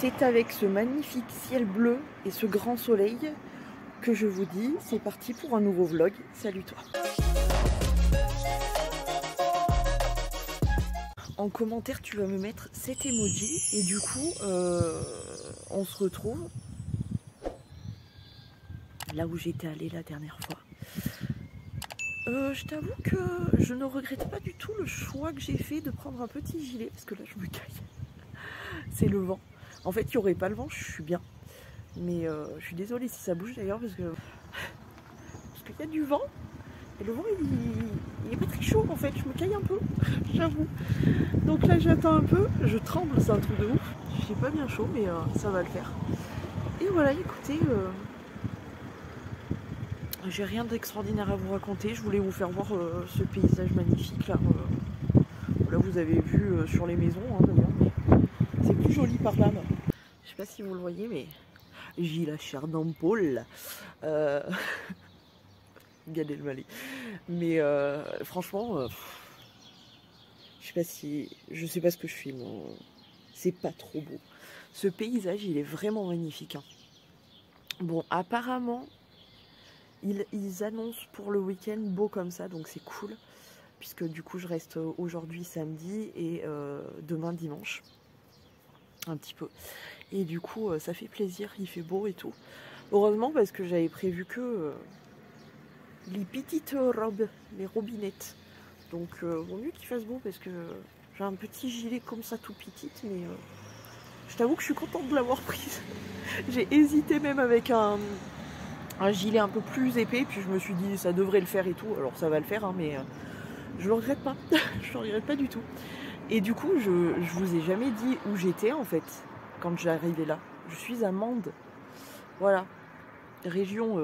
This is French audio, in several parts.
c'est avec ce magnifique ciel bleu et ce grand soleil que je vous dis, c'est parti pour un nouveau vlog. Salut toi! En commentaire, tu vas me mettre cet emoji et du coup, on se retrouve là où j'étais allée la dernière fois. Je t'avoue que je ne regrette pas du tout le choix que j'ai fait de prendre un petit gilet parce que là je me caille. C'est le vent. En fait, il n'y aurait pas le vent, je suis bien. Mais je suis désolée si ça bouge d'ailleurs parce qu'il y a du vent. Et le vent il est pas très chaud en fait, je me caille un peu, j'avoue. Donc là j'attends un peu, je tremble, c'est un truc de ouf. J'ai pas bien chaud mais ça va le faire. Et voilà, écoutez, j'ai rien d'extraordinaire à vous raconter. Je voulais vous faire voir ce paysage magnifique là. Là vous avez vu sur les maisons hein, d'ailleurs, mais c'est plus joli par là. Je sais pas si vous le voyez mais j'ai la chair d'ampoule. Gad Elmaleh. Mais franchement, je sais pas ce que je filme. C'est pas trop beau. Ce paysage, il est vraiment magnifique. Hein. Bon, apparemment, ils annoncent pour le week-end beau comme ça, donc c'est cool. Puisque du coup, je reste aujourd'hui samedi et demain dimanche. Un petit peu. Et du coup, ça fait plaisir, il fait beau et tout. Heureusement, parce que j'avais prévu que les petites robes, les robinettes. Donc, vaut mieux qu'il fasse beau parce que j'ai un petit gilet comme ça tout petite, mais je t'avoue que je suis contente de l'avoir prise. J'ai hésité même avec un gilet un peu plus épais, puis je me suis dit ça devrait le faire et tout. Alors ça va le faire, hein, mais je le regrette pas. Je le regrette pas du tout. Et du coup, je vous ai jamais dit où j'étais en fait quand j'arrivais là. Je suis à Mende. Voilà, région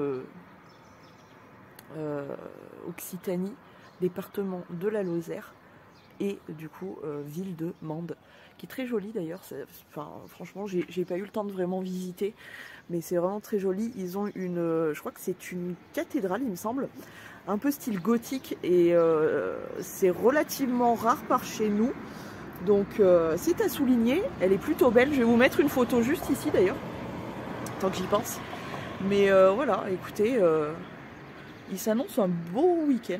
Occitanie, département de la Lozère et du coup ville de Mende, qui est très jolie d'ailleurs. Enfin, franchement, j'ai pas eu le temps de vraiment visiter, mais c'est vraiment très joli. Ils ont je crois que c'est une cathédrale, il me semble, un peu style gothique et c'est relativement rare par chez nous. Donc c'est à souligner. Elle est plutôt belle. Je vais vous mettre une photo juste ici d'ailleurs, tant que j'y pense. Mais voilà, écoutez. Il s'annonce un beau week-end,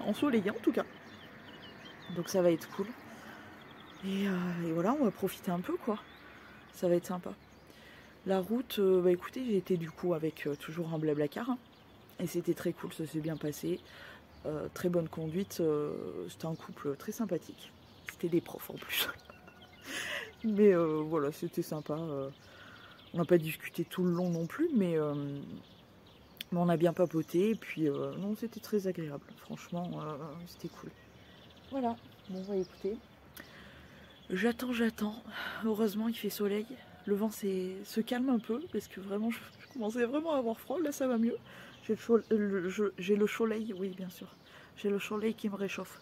ensoleillé en tout cas. Donc ça va être cool. Et voilà, on va profiter un peu quoi. Ça va être sympa. La route, bah écoutez, j'ai été du coup avec toujours un Blablacar. Hein, et c'était très cool, ça s'est bien passé. Très bonne conduite. C'était un couple très sympathique. C'était des profs en plus. Mais voilà, c'était sympa. On n'a pas discuté tout le long non plus, mais on a bien papoté, et puis non, c'était très agréable, franchement, c'était cool. Voilà, bon, bah écoutez, j'attends, heureusement il fait soleil, le vent se calme un peu, parce que vraiment, je commençais vraiment à avoir froid, là ça va mieux. J'ai le soleil, oui bien sûr, j'ai le soleil qui me réchauffe,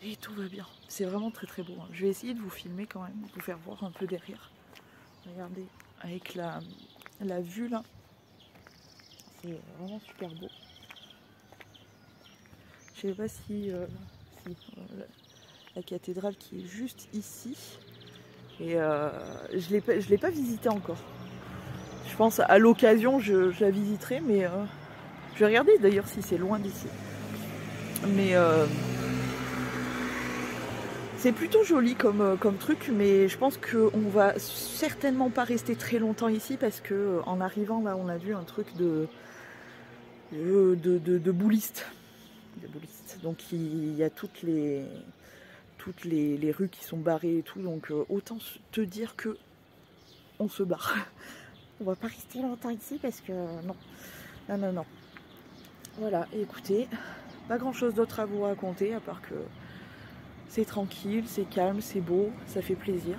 et tout va bien, c'est vraiment très très beau. Hein. Je vais essayer de vous filmer quand même, de vous faire voir un peu derrière. Regardez, avec la vue là. C'est vraiment super beau. Je sais pas si la cathédrale qui est juste ici. Et je l'ai pas visitée encore. Je pense à l'occasion je la visiterai, mais je vais regarder d'ailleurs si c'est loin d'ici. Mais c'est plutôt joli comme truc, mais je pense qu'on va certainement pas rester très longtemps ici parce que en arrivant là on a vu un truc de boulistes. Donc il y a toutes les rues qui sont barrées et tout, donc autant te dire que on se barre. On va pas rester longtemps ici parce que non. Voilà, écoutez, pas grand chose d'autre à vous raconter à part que c'est tranquille, c'est calme, c'est beau, ça fait plaisir.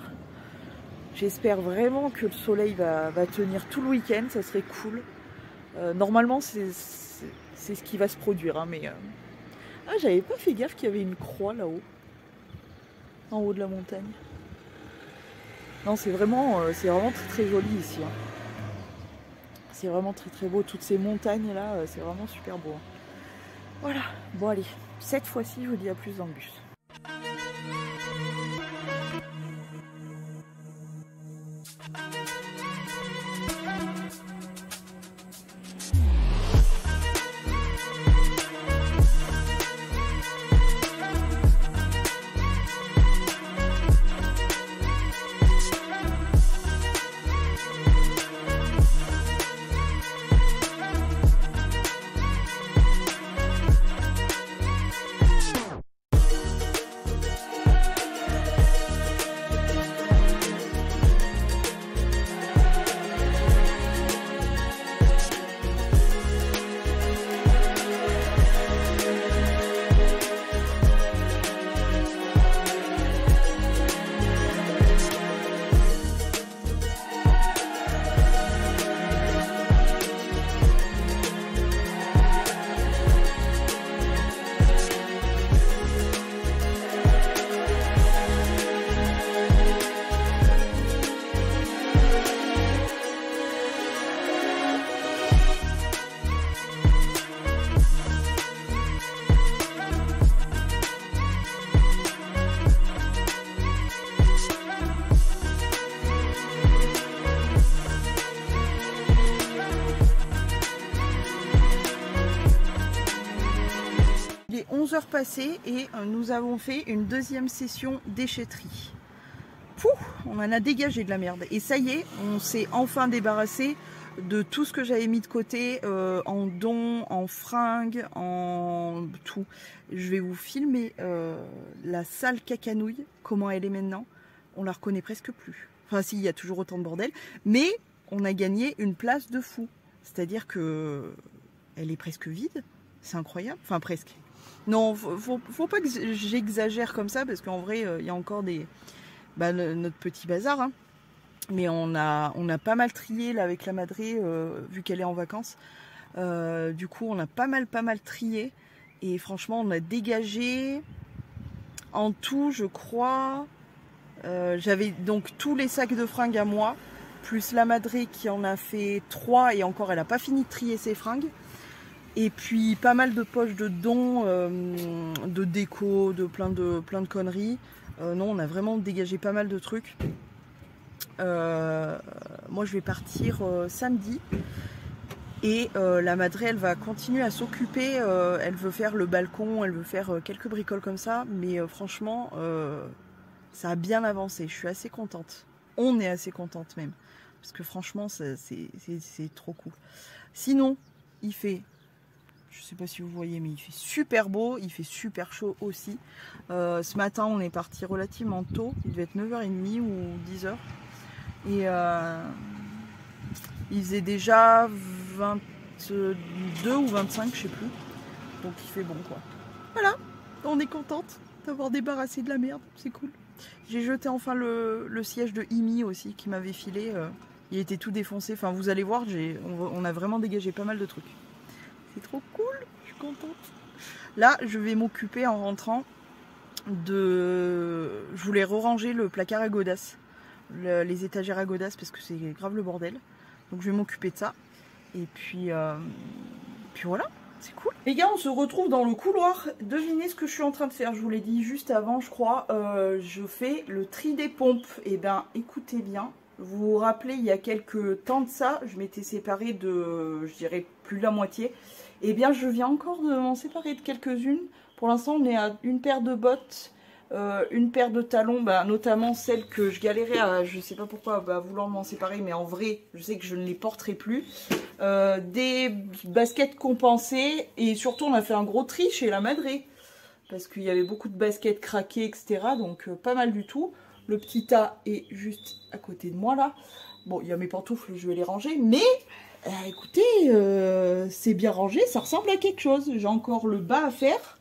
J'espère vraiment que le soleil va tenir tout le week-end, ça serait cool. Normalement c'est ce qui va se produire, hein, mais ah, j'avais pas fait gaffe qu'il y avait une croix là-haut, en haut de la montagne. Non, c'est vraiment très très joli ici. Hein. C'est vraiment très très beau, toutes ces montagnes là, c'est vraiment super beau. Hein. Voilà, bon allez, cette fois-ci je vous dis à plus dans le bus. 11 heures passées et nous avons fait une deuxième session déchetterie. Pouh, on en a dégagé de la merde. Et ça y est, on s'est enfin débarrassé de tout ce que j'avais mis de côté en dons, en fringues, en tout. Je vais vous filmer la salle cacanouille, comment elle est maintenant. On la reconnaît presque plus. Enfin si, il y a toujours autant de bordel. Mais on a gagné une place de fou. C'est-à-dire que elle est presque vide. C'est incroyable. Enfin presque. Non, faut pas que j'exagère comme ça parce qu'en vrai, il y a encore des notre petit bazar. Hein. Mais on a pas mal trié là avec la madrée vu qu'elle est en vacances. Du coup, on a pas mal trié et franchement, on a dégagé en tout, je crois. J'avais donc tous les sacs de fringues à moi, plus la madrée qui en a fait 3 et encore, elle n'a pas fini de trier ses fringues. Et puis pas mal de poches de dons, de déco, de plein de conneries. Non, on a vraiment dégagé pas mal de trucs. Moi je vais partir samedi. Et la madrée elle va continuer à s'occuper. Elle veut faire le balcon, elle veut faire quelques bricoles comme ça. Mais franchement, ça a bien avancé. Je suis assez contente. On est assez contente même. Parce que franchement, c'est trop cool. Sinon, il fait... Je sais pas si vous voyez, mais il fait super beau, il fait super chaud aussi. Ce matin, on est parti relativement tôt, il devait être 9h30 ou 10h. Et il faisait déjà 22 ou 25, je sais plus. Donc il fait bon quoi. Voilà, on est contente d'avoir débarrassé de la merde, c'est cool. J'ai jeté enfin le siège de Imi aussi qui m'avait filé. Il était tout défoncé. Enfin, vous allez voir, on a vraiment dégagé pas mal de trucs. C'est trop cool, je suis contente. Là, je vais m'occuper en rentrant de... Je voulais re-ranger le placard à godasses, les étagères à godasses, parce que c'est grave le bordel. Donc je vais m'occuper de ça. Et puis voilà, c'est cool. Les gars, on se retrouve dans le couloir. Devinez ce que je suis en train de faire. Je vous l'ai dit juste avant, je crois. Je fais le tri des pompes. Et ben, écoutez bien. Vous vous rappelez, il y a quelques temps de ça, je m'étais séparée de, je dirais, plus de la moitié. Et bien, je viens encore de m'en séparer de quelques-unes. Pour l'instant, on est à une paire de bottes, une paire de talons, notamment celle que je galérais à, je sais pas pourquoi, vouloir m'en séparer, mais en vrai, je sais que je ne les porterai plus. Des baskets compensées, et surtout, on a fait un gros tri chez la madrée. Parce qu'il y avait beaucoup de baskets craquées, etc. Donc, pas mal du tout. Le petit tas est juste à côté de moi là. Bon, il y a mes pantoufles, je vais les ranger. Mais, écoutez, c'est bien rangé, ça ressemble à quelque chose. J'ai encore le bas à faire.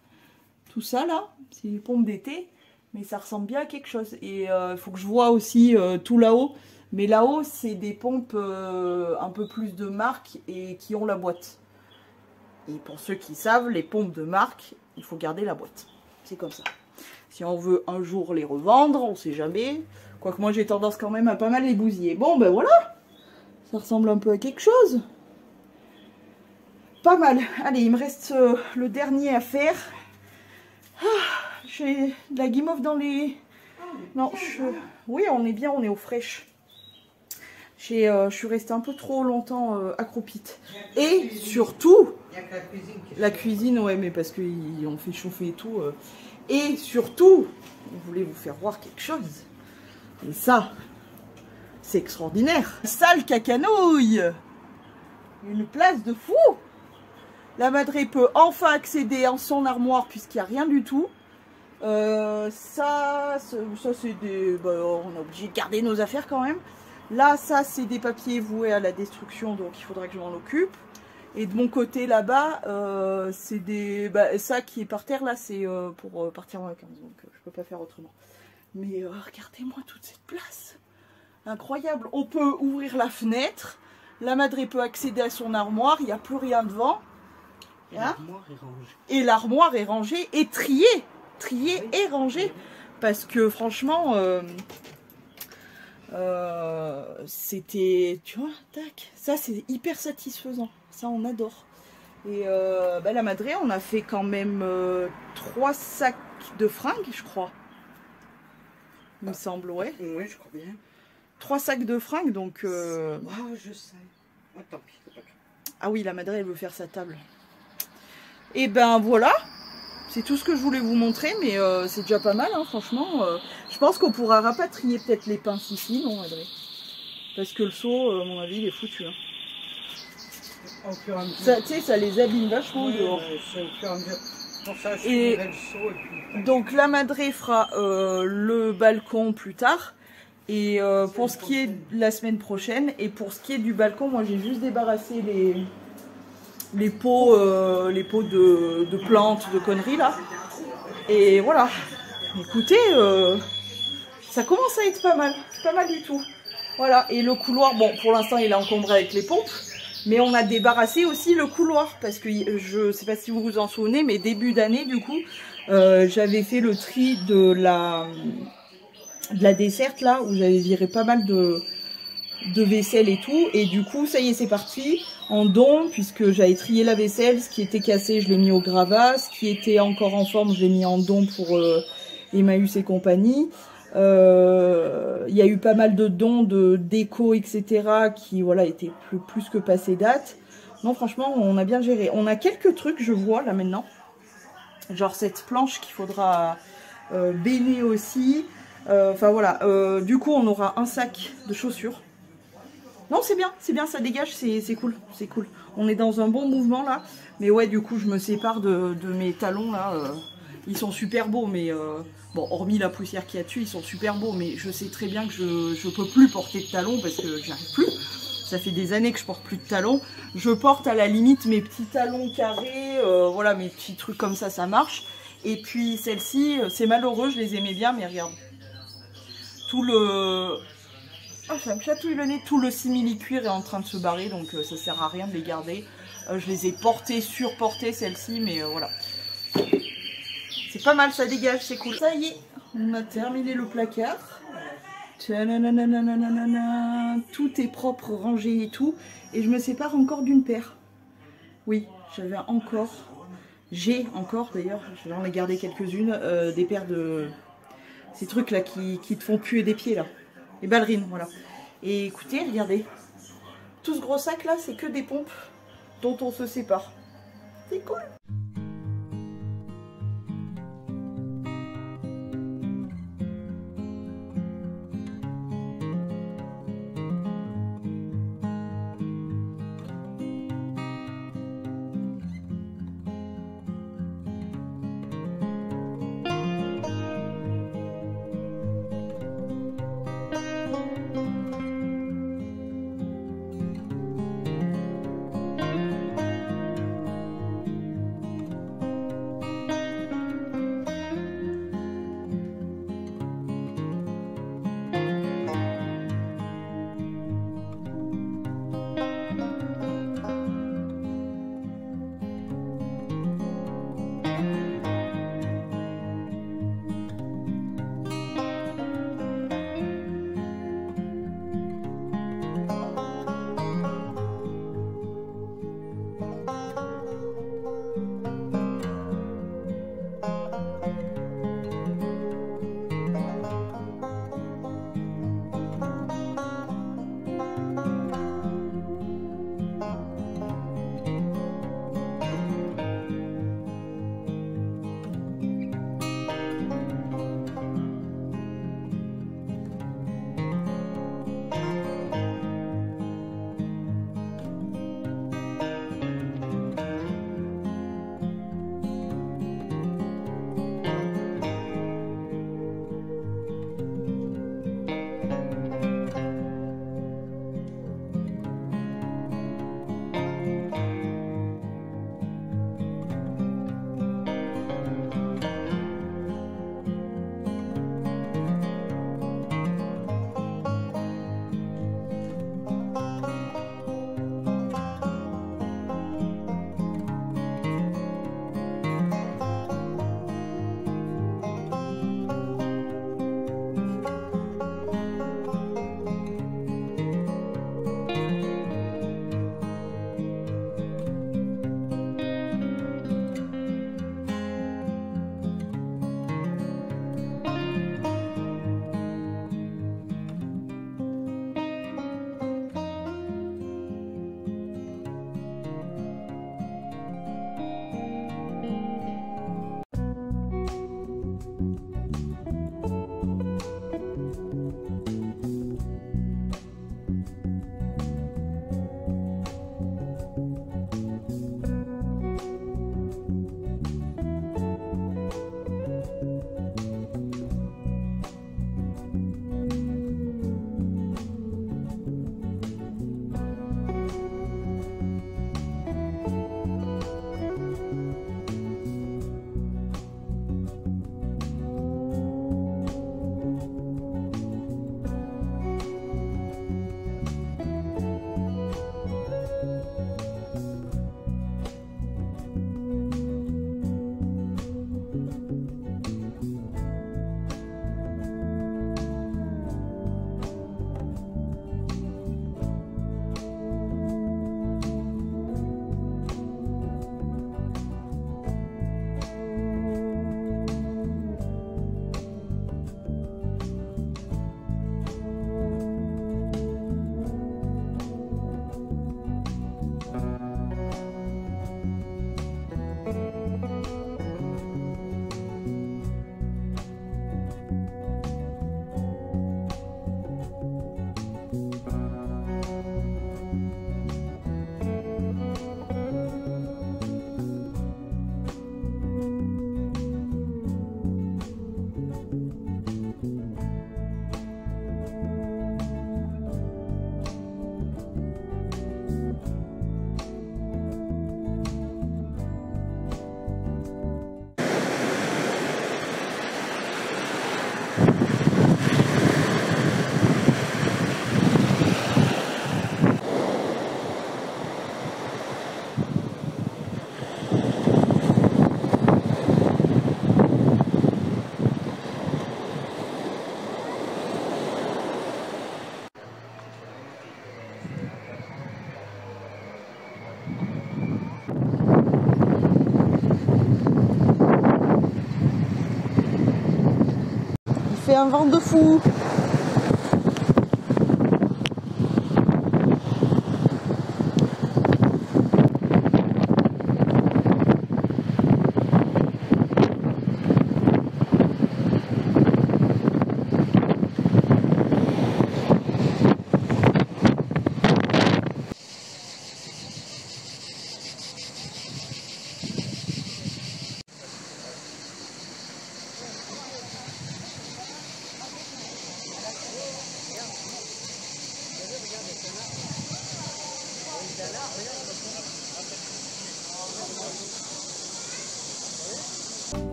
Tout ça là, c'est les pompes d'été. Mais ça ressemble bien à quelque chose. Et il faut que je vois aussi tout là-haut. Mais là-haut, c'est des pompes un peu plus de marque et qui ont la boîte. Et pour ceux qui savent, les pompes de marque, il faut garder la boîte. C'est comme ça. Si on veut un jour les revendre, on sait jamais. Quoique moi j'ai tendance quand même à pas mal les bousiller. Bon ben voilà, ça ressemble un peu à quelque chose. Pas mal. Allez, il me reste le dernier à faire. J'ai de la guimauve dans les... Non, oui on est bien, on est aux fraîches. Je suis restée un peu trop longtemps accroupite. Et surtout, la cuisine, ouais, mais parce qu'on fait chauffer et tout. Et surtout, je voulais vous faire voir quelque chose. Et ça, c'est extraordinaire. Salle cacanouille. Une place de fou. La Madré peut enfin accéder à son armoire puisqu'il n'y a rien du tout. Ça c'est des... Bah, on est obligé de garder nos affaires quand même. Là, ça, c'est des papiers voués à la destruction, donc il faudra que je m'en occupe. Et de mon côté, là-bas, c'est des... Bah, ça qui est par terre, là, c'est pour partir en vacances, donc je peux pas faire autrement. Mais regardez-moi toute cette place. Incroyable. On peut ouvrir la fenêtre. La Madré peut accéder à son armoire. Il n'y a plus rien devant. Et l'armoire est rangée. Et l'armoire est rangée et triée. Triée et rangée. Parce que franchement... c'était, tu vois, tac, ça c'est hyper satisfaisant, ça on adore. Et bah, la Madré, on a fait quand même 3 sacs de fringues, je crois, il me semble, ouais. Oui, je crois bien. 3 sacs de fringues, donc... je sais. Oh, tant pis, c'est pas grave. Ah oui, la Madré, elle veut faire sa table. Et ben voilà, c'est tout ce que je voulais vous montrer, mais c'est déjà pas mal, hein, franchement. Je pense qu'on pourra rapatrier peut-être les pinces ici, non, Adré? Parce que le seau, à mon avis, il est foutu. Hein. Ça, tu sais, ça les abîme vachement dehors. Pour ça, je et le seau et puis... donc la Madré fera le balcon plus tard. Et pour ce qui est de la semaine prochaine, et pour ce qui est du balcon, moi j'ai juste débarrassé les pots de plantes, de conneries là. Et voilà. Écoutez, ça commence à être pas mal du tout. Voilà, et le couloir, bon, pour l'instant il est encombré avec les pompes, mais on a débarrassé aussi le couloir, parce que je sais pas si vous vous en souvenez, mais début d'année, du coup, j'avais fait le tri de la desserte, là, où j'avais viré pas mal de vaisselle et tout, et du coup, ça y est, c'est parti, en don, puisque j'avais trié la vaisselle, ce qui était cassé, je l'ai mis au gravat, ce qui était encore en forme, je l'ai mis en don pour Emmaüs et compagnie. Il y a eu pas mal de dons de déco, etc. qui voilà étaient plus que passé date. Non, franchement, on a bien géré. On a quelques trucs, je vois là maintenant. Genre cette planche qu'il faudra béner aussi. Enfin voilà. Du coup, on aura un sac de chaussures. Non, c'est bien, ça dégage, c'est cool, c'est cool. On est dans un bon mouvement là. Mais ouais, du coup, je me sépare de mes talons là. Ils sont super beaux, mais bon, hormis la poussière qu'il y a dessus, ils sont super beaux. Mais je sais très bien que je peux plus porter de talons parce que j'y arrive plus. Ça fait des années que je porte plus de talons. Je porte à la limite mes petits talons carrés, voilà, mes petits trucs comme ça marche. Et puis celle-ci, c'est malheureux, je les aimais bien, mais regarde. Tout le... Ah, ça me chatouille le nez. Tout le simili-cuir est en train de se barrer, donc ça sert à rien de les garder. Je les ai portées, surportées, celles-ci, mais voilà. C'est pas mal, ça dégage, c'est cool. Ça y est, on a terminé le placard. Tout est propre, rangé et tout. Et je me sépare encore d'une paire. Oui, j'ai encore d'ailleurs, j'en ai gardé quelques-unes, des paires de... Ces trucs là qui te font puer des pieds là. Les ballerines, voilà. Et écoutez, regardez. Tout ce gros sac là, c'est que des pompes dont on se sépare. C'est cool. C'est un vent de fou.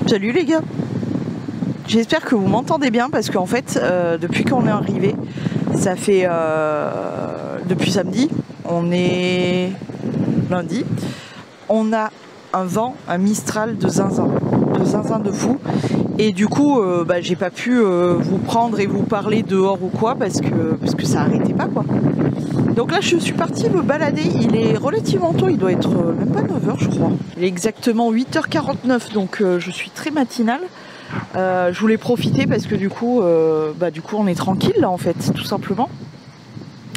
Salut les gars, j'espère que vous m'entendez bien parce qu'en fait depuis qu'on est arrivé, ça fait depuis samedi, on est lundi, on a un vent, un Mistral de zinzin de fou, et du coup j'ai pas pu vous prendre et vous parler dehors ou quoi parce que ça arrêtait pas quoi. Donc là je suis partie me balader, il est relativement tôt, il doit être même pas 9h je crois. Il est exactement 8h49 donc je suis très matinale. Je voulais profiter parce que du coup on est tranquille là en fait tout simplement.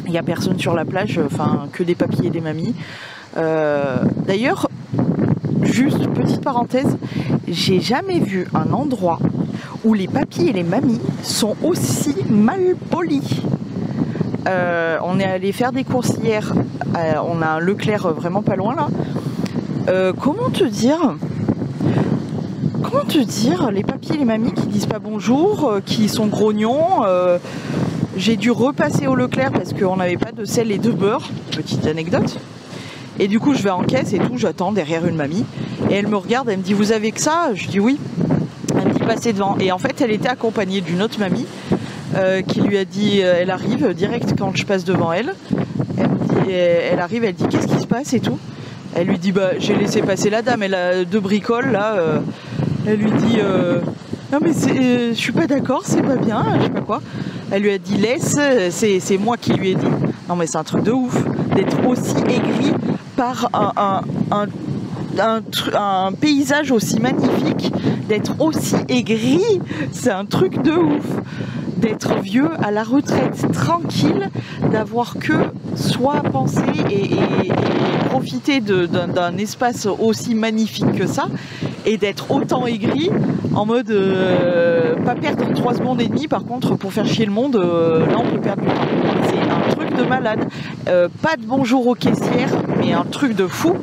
Il n'y a personne sur la plage, enfin que des papis et des mamies. D'ailleurs, juste petite parenthèse, j'ai jamais vu un endroit où les papis et les mamies sont aussi mal polis. On est allé faire des courses hier, on a un Leclerc vraiment pas loin là. Comment te dire, les papis et les mamies qui disent pas bonjour, qui sont grognons. J'ai dû repasser au Leclerc parce qu'on n'avait pas de sel et de beurre, petite anecdote. Et du coup je vais en caisse et tout, j'attends derrière une mamie et elle me regarde, elle me dit vous avez que ça? Je dis oui. Elle me dit passez devant, et en fait elle était accompagnée d'une autre mamie qui lui a dit, elle arrive direct quand je passe devant elle, elle arrive, elle dit qu'est-ce qui se passe et tout. Elle lui dit bah j'ai laissé passer la dame, elle a deux bricoles là, elle lui dit non mais je suis pas d'accord, c'est pas bien, je sais pas quoi. Elle lui a dit laisse, c'est moi qui lui ai dit. Non mais c'est un truc de ouf d'être aussi aigri par un paysage aussi magnifique, d'être aussi aigri, c'est un truc de ouf. D'être vieux à la retraite tranquille, d'avoir que soit pensé et profiter d'un espace aussi magnifique que ça, et d'être autant aigri en mode pas perdre 3 secondes et demie. Par contre pour faire chier le monde, là on peut perdre du temps. C'est un truc de malade. Pas de bonjour aux caissières, mais un truc de fou.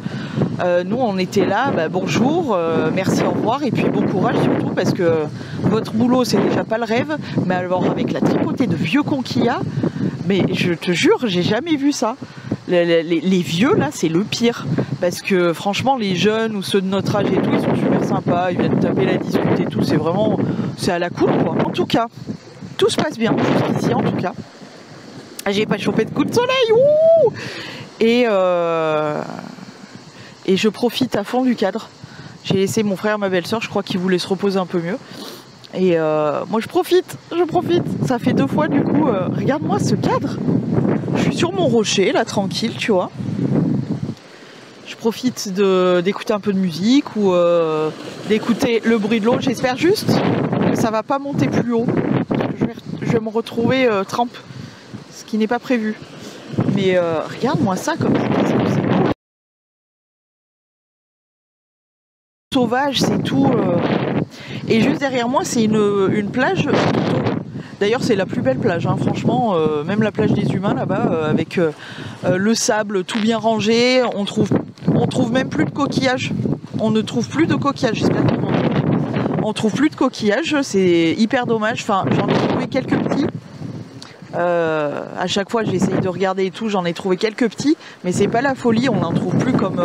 Nous on était là, bonjour, merci, au revoir, et puis bon courage surtout parce que votre boulot c'est déjà pas le rêve, mais alors avec la tripotée de vieux cons qu'il y a, mais je te jure j'ai jamais vu ça. Les vieux là c'est le pire, parce que franchement les jeunes ou ceux de notre âge et tout ils sont super sympas, ils viennent taper la discute et tout, c'est vraiment, c'est à la cool quoi. En tout cas tout se passe bien jusqu'ici en tout cas. J'ai pas chopé de coup de soleil, ouh, et je profite à fond du cadre. J'ai laissé mon frère et ma belle-sœur, je crois qu'ils voulaient se reposer un peu mieux. Et moi je profite. Ça fait 2 fois du coup. Regarde-moi ce cadre. Je suis sur mon rocher là, tranquille, tu vois. Je profite d'écouter un peu de musique ou d'écouter le bruit de l'eau. J'espère juste que ça va pas monter plus haut. Je vais me retrouver trempe, ce qui n'est pas prévu. Mais regarde-moi ça comme ça. sauvage, c'est tout. Et juste derrière moi, c'est une plage. D'ailleurs, c'est la plus belle plage, hein, franchement. Même la plage des humains là-bas, avec le sable tout bien rangé. On trouve même plus de coquillages. On ne trouve plus de coquillages. J'espère que vous m'entendez. On trouve plus de coquillages. C'est hyper dommage. Enfin, j'en ai trouvé quelques petits. À chaque fois j'essaye de regarder et tout, j'en ai trouvé quelques petits, mais c'est pas la folie, on n'en trouve plus comme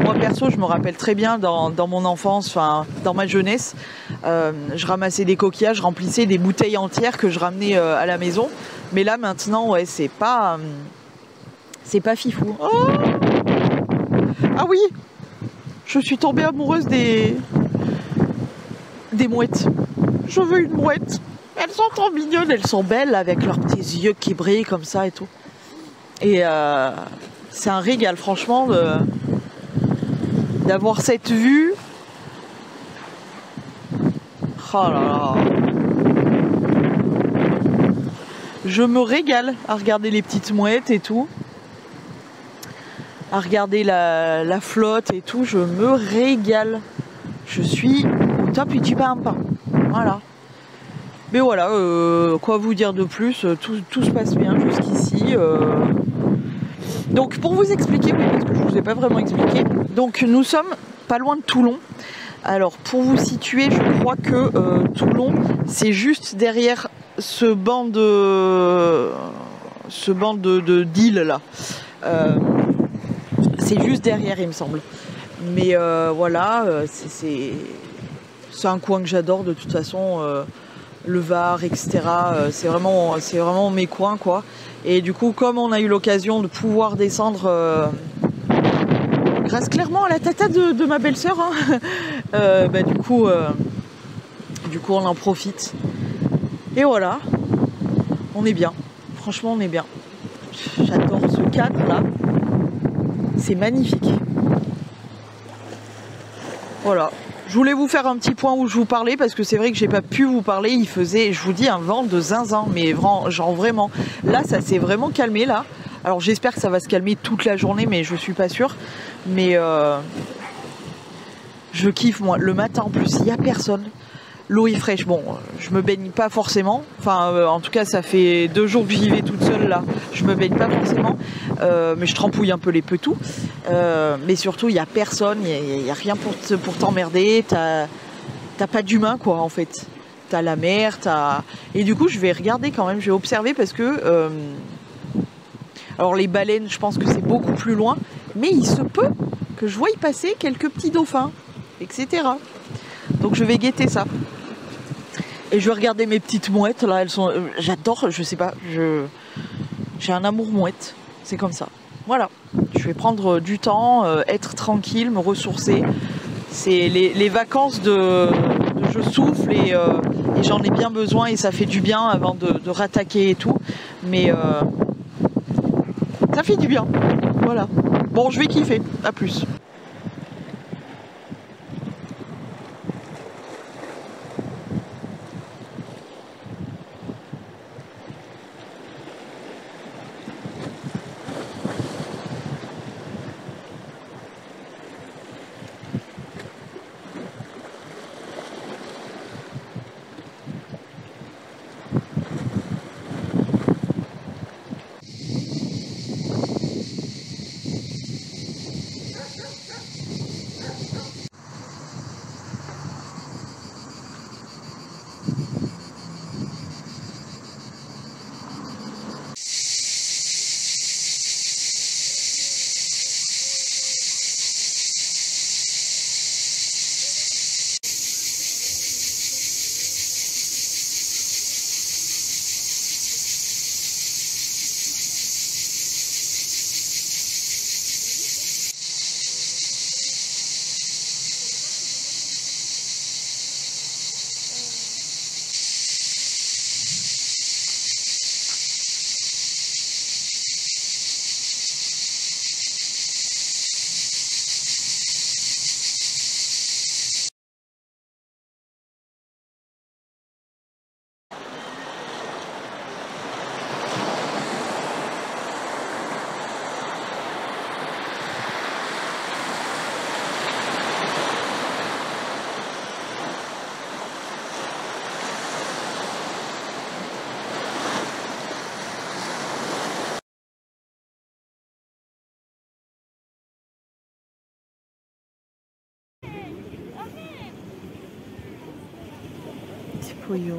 moi perso. Je me rappelle très bien dans mon enfance, enfin dans ma jeunesse, je ramassais des coquillages, je remplissais des bouteilles entières que je ramenais à la maison, mais là maintenant ouais, c'est pas fifou. Oh, ah oui, je suis tombée amoureuse des mouettes. Je veux une mouette. Elles sont trop mignonnes, elles sont belles avec leurs petits yeux qui brillent comme ça et tout. Et c'est un régal franchement d'avoir cette vue. Oh là là. Je me régale à regarder les petites mouettes et tout. À regarder la flotte et tout, je me régale. Je suis au top du pain. Voilà. Mais voilà, quoi vous dire de plus, tout se passe bien jusqu'ici. Donc pour vous expliquer, oui, parce que je ne vous ai pas vraiment expliqué, donc nous sommes pas loin de Toulon. Alors pour vous situer, je crois que Toulon, c'est juste derrière ce banc d'îles là. C'est juste derrière, il me semble. Mais voilà, c'est un coin que j'adore de toute façon. Le Var, etc. C'est vraiment mes coins, quoi. Et du coup, comme on a eu l'occasion de pouvoir descendre grâce clairement à la tata de ma belle-sœur, hein, bah, du coup, on en profite. Et voilà, on est bien. Franchement, on est bien. J'adore ce cadre-là. C'est magnifique. Voilà. Je voulais vous faire un petit point où je vous parlais parce que c'est vrai que j'ai pas pu vous parler. Il faisait, je vous dis, un vent de zinzin, mais genre vraiment. Là, ça s'est vraiment calmé là. Alors j'espère que ça va se calmer toute la journée, mais je suis pas sûre. Mais je kiffe moi. Le matin en plus, il y a personne. L'eau est fraîche. Bon, je me baigne pas forcément. Enfin, en tout cas, ça fait 2 jours que j'y vais toute seule là. Je me baigne pas forcément, mais je trempouille un peu les petous. Mais surtout, il y a personne. Il y a rien pour t'emmerder. T'as pas d'humain quoi en fait. T'as la mer, et du coup, je vais regarder quand même. Je vais observer parce que alors les baleines, je pense que c'est beaucoup plus loin, mais il se peut que je voie y passer quelques petits dauphins, etc. Donc je vais guetter ça. Et je vais regarder mes petites mouettes, là, elles sont... j'adore, je sais pas, j'ai un amour mouette, c'est comme ça. Voilà, je vais prendre du temps, être tranquille, me ressourcer. C'est les vacances de je souffle et j'en ai bien besoin et ça fait du bien avant de rattaquer et tout. Mais ça fait du bien, voilà. Bon, je vais kiffer, à plus. Poyo.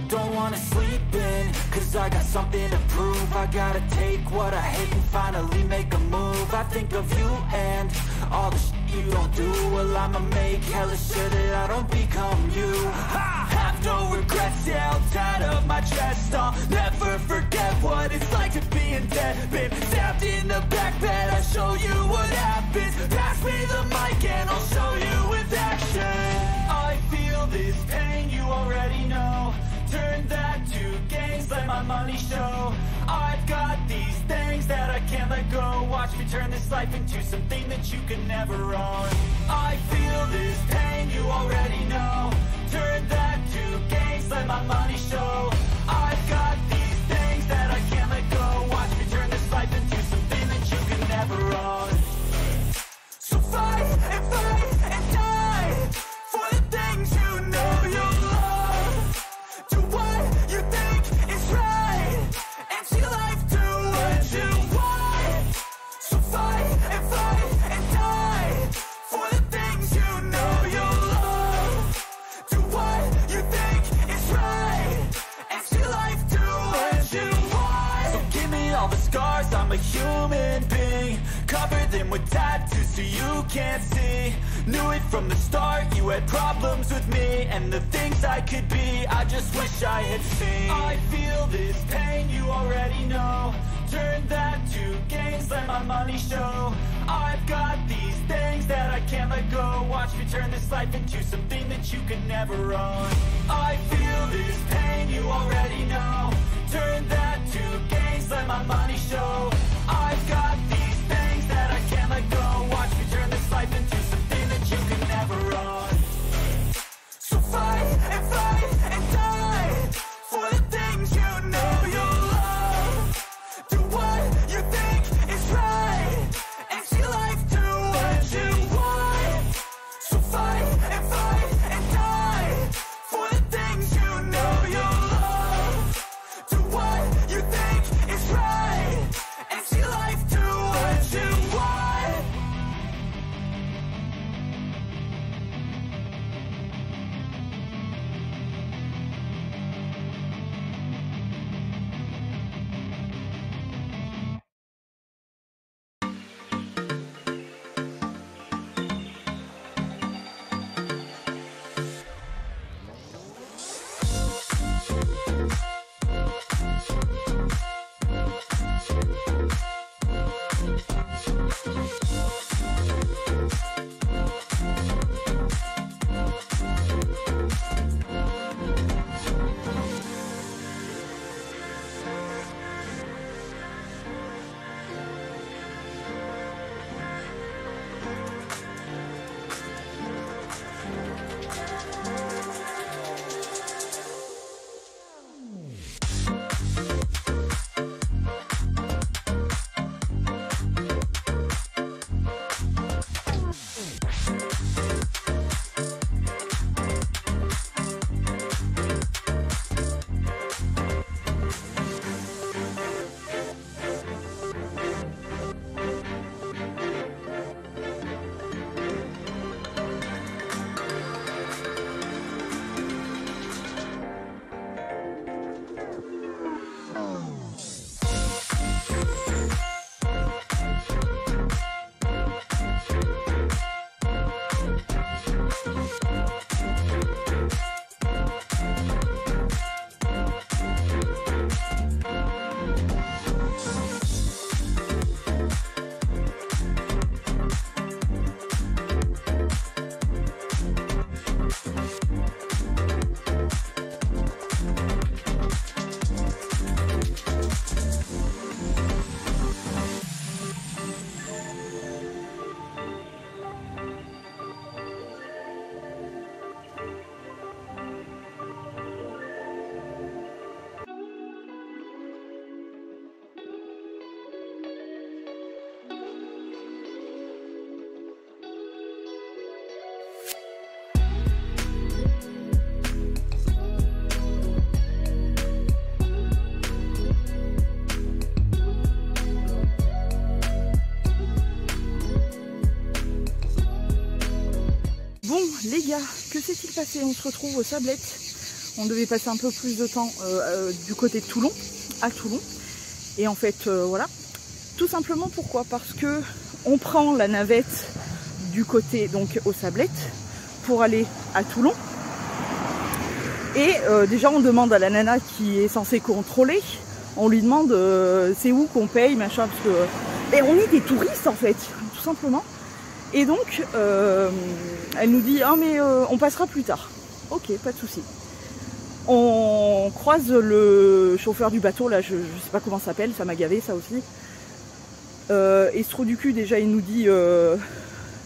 Don't wanna sleep in, cause I got something to prove. I gotta take what I hate and finally make a move. I think of you and all the shit you don't do. Well, I'ma make hella sure that I don't become you. I have no regrets, yeah, I'll tie up my chest. I'll never forget what it's like to be in debt. Been stabbed in the back bed, I'll show you what happens. Pass me the mic and I'll show you with action. I feel this pain, you already know. Turn that to gains, let my money show. I've got these things that I can't let go. Watch me turn this life into something that you can never own. I feel this pain, you already know. Turn that to gains, let my money show. I've got these things that I can't let go. Watch me turn this life into something that you can never own. So fight and die for the things you know you love. Do what you think is right, and see life do what you want. So fight and die for the things you know you love. Do what you think is right, and see life do what you want. So give me all the scars, I'm a human being. Cover them with tattoos so you can't see. Knew it from the start, you had problems with me and the things I could be, I just wish I had seen. I feel this pain, you already know. Turn that to gains, let my money show. I've got these things that I can't let go. Watch me turn this life into something that you can never own. I feel this pain, you already know. Turn that to gains, let my money show. I've got these things that I can't let go. Watch me turn this life into something that you can never own. So fight and die for the things you know you love. Do what you think is right, and see life do what you want. So fight and die for the things les gars, que s'est-il passé? On se retrouve aux Sablettes. On devait passer un peu plus de temps du côté de Toulon, à Toulon. Et en fait, voilà. Tout simplement pourquoi? Parce que on prend la navette du côté, donc aux Sablettes, pour aller à Toulon. Et déjà, on demande à la nana qui est censée contrôler, on lui demande c'est où qu'on paye, machin, parce que... Et on est des touristes en fait, tout simplement. Et donc, elle nous dit, ah mais on passera plus tard. Ok, pas de souci. On croise le chauffeur du bateau, là, je sais pas comment ça s'appelle, ça m'a gavé ça aussi. Et ce trou du cul, déjà, il nous dit,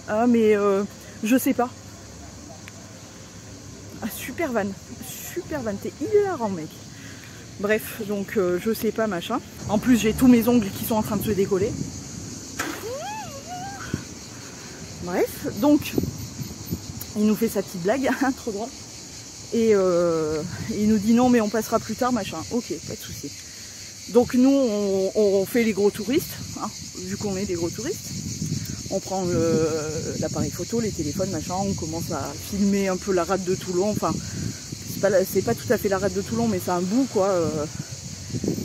ah mais je sais pas. Ah, super van, t'es hilarant mec. Bref, donc je sais pas machin. En plus j'ai tous mes ongles qui sont en train de se décoller. Bref, donc il nous fait sa petite blague, trop drôle. Et il nous dit non mais on passera plus tard machin. Ok, pas de souci. Donc nous on fait les gros touristes, hein, vu qu'on est des gros touristes. On prend l'appareil photo, les téléphones, machin, on commence à filmer un peu la rade de Toulon. Enfin, c'est pas tout à fait la rade de Toulon, mais c'est un bout, quoi.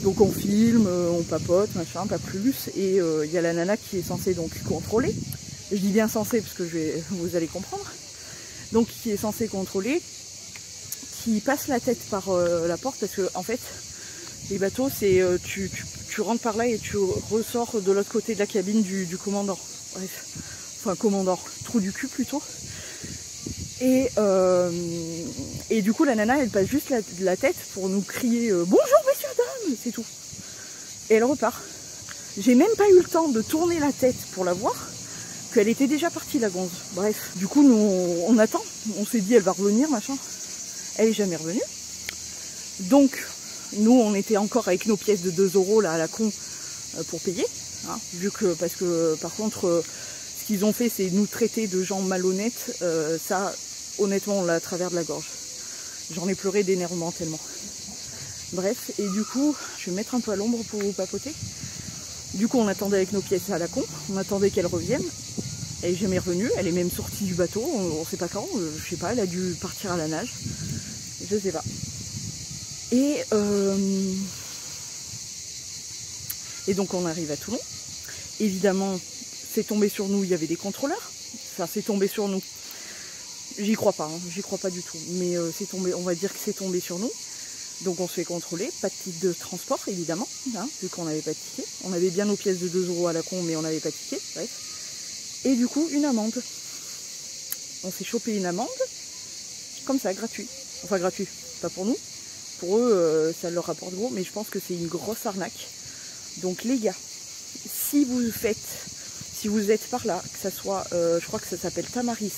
Donc on filme, on papote, machin, pas plus. Et il y a la nana qui est censée donc contrôler. Je dis bien censée parce que vous allez comprendre. Donc qui est censée contrôler, qui passe la tête par la porte parce que en fait, les bateaux, c'est tu rentres par là et tu ressors de l'autre côté de la cabine du commandant. Bref, enfin commandant, trou du cul plutôt. Et du coup la nana elle passe juste la tête pour nous crier bonjour messieurs dames, c'est tout. Et elle repart. J'ai même pas eu le temps de tourner la tête pour la voir, qu'elle était déjà partie la gonze. Bref, du coup nous on attend, on s'est dit elle va revenir machin. Elle est jamais revenue. Donc nous on était encore avec nos pièces de 2 € là à la con pour payer. Hein, vu que, parce que par contre ce qu'ils ont fait c'est nous traiter de gens malhonnêtes, ça honnêtement on l'a à travers de la gorge. J'en ai pleuré d'énervement tellement. Bref, et du coup je vais me mettre un peu à l'ombre pour vous papoter. Du coup on attendait avec nos pièces à la con, on attendait qu'elle revienne. Elle est jamais revenue, elle est même sortie du bateau, on sait pas quand, je sais pas, elle a dû partir à la nage, je sais pas. Et donc on arrive à Toulon. Évidemment, c'est tombé sur nous, il y avait des contrôleurs. Enfin, c'est tombé sur nous. J'y crois pas, hein, j'y crois pas du tout. Mais c'est tombé, on va dire que c'est tombé sur nous. Donc on se fait contrôler, pas de titre de transport évidemment, hein, vu qu'on n'avait pas de ticket. On avait bien nos pièces de 2 € à la con, mais on n'avait pas de ticket, bref. Et du coup, une amende. On s'est chopé une amende, comme ça, gratuit. Enfin gratuit, pas pour nous. Pour eux, ça leur rapporte gros, mais je pense que c'est une grosse arnaque. Donc les gars, si vous êtes par là, que ça soit, je crois que ça s'appelle Tamaris,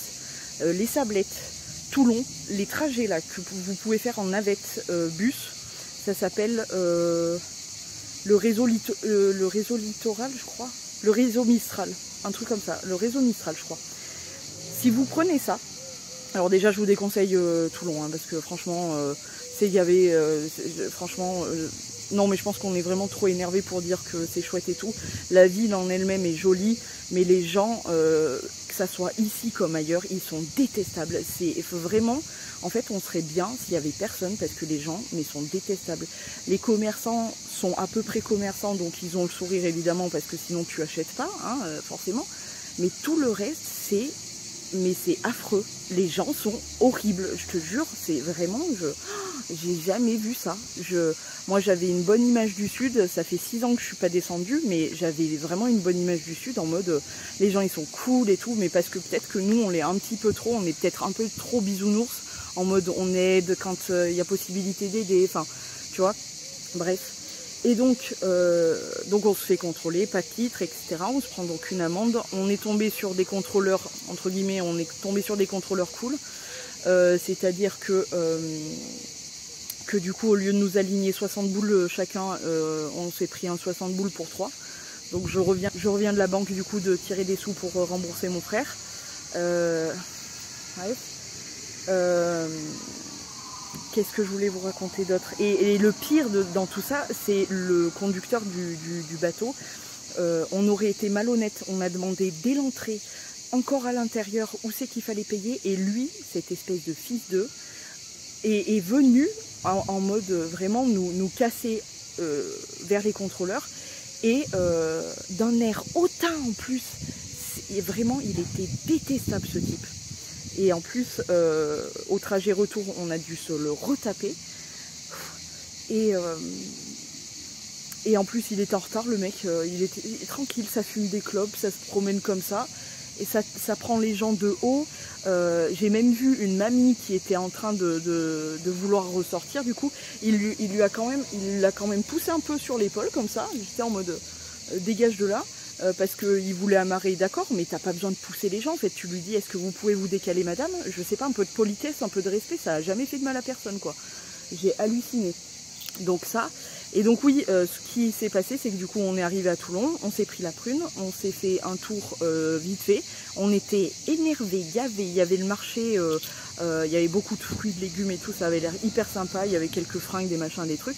les Sablettes, Toulon, les trajets là que vous pouvez faire en navette bus, ça s'appelle le réseau littoral, je crois, le réseau Mistral, un truc comme ça, le réseau Mistral, je crois. Si vous prenez ça, alors déjà je vous déconseille Toulon, hein, parce que franchement, non mais je pense qu'on est vraiment trop énervé pour dire que c'est chouette et tout. La ville en elle-même est jolie, mais les gens, que ça soit ici comme ailleurs, ils sont détestables. Il faut vraiment, en fait on serait bien s'il y avait personne, parce que les gens, mais sont détestables. Les commerçants sont à peu près commerçants, donc ils ont le sourire évidemment, parce que sinon tu achètes pas, hein, forcément. Mais tout le reste, c'est affreux. Les gens sont horribles, je te jure, c'est vraiment, j'ai jamais vu ça. Moi j'avais une bonne image du sud, ça fait 6 ans que je suis pas descendue, mais j'avais vraiment une bonne image du sud en mode les gens ils sont cool et tout, mais parce que peut-être que nous on l'est un petit peu trop, on est peut-être un peu trop bisounours, en mode on aide quand il y a possibilité d'aider, enfin tu vois, bref. Et donc on se fait contrôler, pas de titre, etc. On se prend donc une amende. On est tombé sur des contrôleurs, entre guillemets, on est tombé sur des contrôleurs cool. C'est-à-dire que du coup, au lieu de nous aligner 60 boules chacun, on s'est pris un 60 boules pour 3. Donc je reviens de la banque du coup de tirer des sous pour rembourser mon frère. Ouais. Qu'est-ce que je voulais vous raconter d'autre, et le pire dans tout ça, c'est le conducteur du bateau. On aurait été malhonnête, on a demandé dès l'entrée encore à l'intérieur où c'est qu'il fallait payer. Et lui, cette espèce de fils d'eux, est venu en mode vraiment nous casser vers les contrôleurs. Et d'un air hautain en plus. Vraiment, il était détestable ce type. Et en plus, au trajet retour, on a dû se le retaper. Et en plus, il était en retard, le mec. Il est tranquille, ça fume des clopes, ça se promène comme ça. Et ça prend les gens de haut. J'ai même vu une mamie qui était en train de vouloir ressortir. Du coup, il l'a quand même poussé un peu sur l'épaule, comme ça. J'étais en mode dégage de là. Parce qu'il voulait amarrer, d'accord, mais t'as pas besoin de pousser les gens. En fait, tu lui dis, est-ce que vous pouvez vous décaler, madame? Je sais pas, un peu de politesse, un peu de respect, ça a jamais fait de mal à personne, quoi. J'ai halluciné. Donc ça. Et donc oui, ce qui s'est passé, c'est que du coup, on est arrivé à Toulon, on s'est pris la prune, on s'est fait un tour vite fait. On était énervés, il y avait le marché, il y avait beaucoup de fruits, de légumes et tout, ça avait l'air hyper sympa. Il y avait quelques fringues, des machins, des trucs.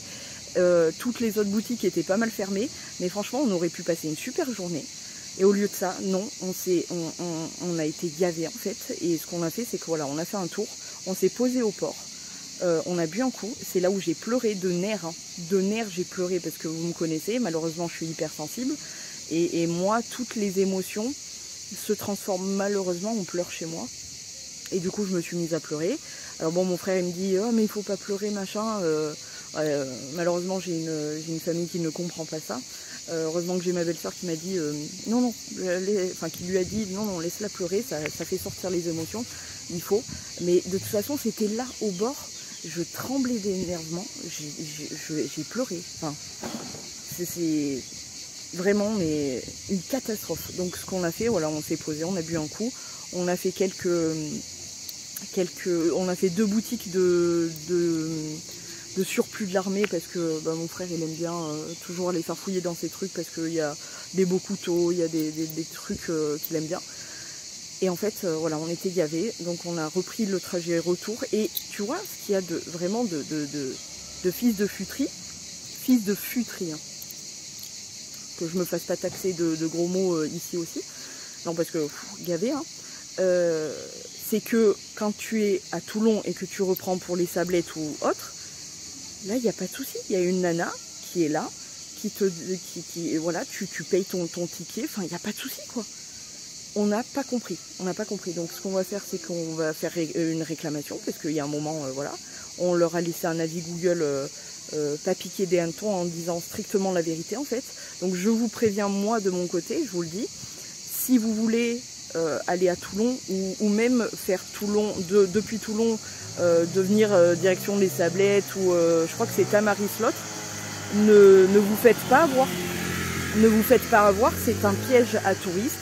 Toutes les autres boutiques étaient pas mal fermées, mais franchement on aurait pu passer une super journée. Et au lieu de ça, non, on a été gavés en fait. Et ce qu'on a fait, c'est que voilà, on a fait un tour, on s'est posé au port, on a bu un coup. C'est là où j'ai pleuré de nerfs, hein. De nerfs j'ai pleuré parce que vous me connaissez, malheureusement je suis hypersensible. Et moi, toutes les émotions se transforment malheureusement en pleurs chez moi. Et du coup je me suis mise à pleurer. Alors bon, mon frère il me dit oh mais il faut pas pleurer machin. Malheureusement j'ai une famille qui ne comprend pas ça. Heureusement que j'ai ma belle-sœur qui m'a dit non, qui lui a dit non, laisse-la pleurer, ça fait sortir les émotions, il faut. Mais de toute façon c'était là au bord, je tremblais d'énervement, j'ai pleuré. Enfin, c'est vraiment mais une catastrophe. Donc ce qu'on a fait, voilà, on s'est posé, on a bu un coup, on a fait on a fait 2 boutiques de surplus de l'armée parce que mon frère il aime bien toujours aller faire fouiller dans ses trucs parce qu'il y a des beaux couteaux, il y a des trucs qu'il aime bien. Et en fait voilà, on était gavés, donc on a repris le trajet retour. Et tu vois ce qu'il y a vraiment de fils de futerie, hein. Que je me fasse pas taxer de gros mots ici aussi, non parce que gavé hein. C'est que quand tu es à Toulon et que tu reprends pour les Sablettes ou autre, là il n'y a pas de souci, il y a une nana qui est là, voilà, tu payes ton ticket, enfin il n'y a pas de souci quoi. On n'a pas compris, donc ce qu'on va faire c'est qu'on va faire une réclamation, parce qu'il y a un moment, voilà, on leur a laissé un avis Google pas piquer des hannetons en disant strictement la vérité en fait. Donc je vous préviens moi de mon côté, je vous le dis, si vous voulez aller à Toulon ou même faire Toulon, depuis Toulon, devenir direction des Sablettes ou je crois que c'est Tamaris-Lot, ne vous faites pas avoir. Ne vous faites pas avoir, c'est un piège à touristes,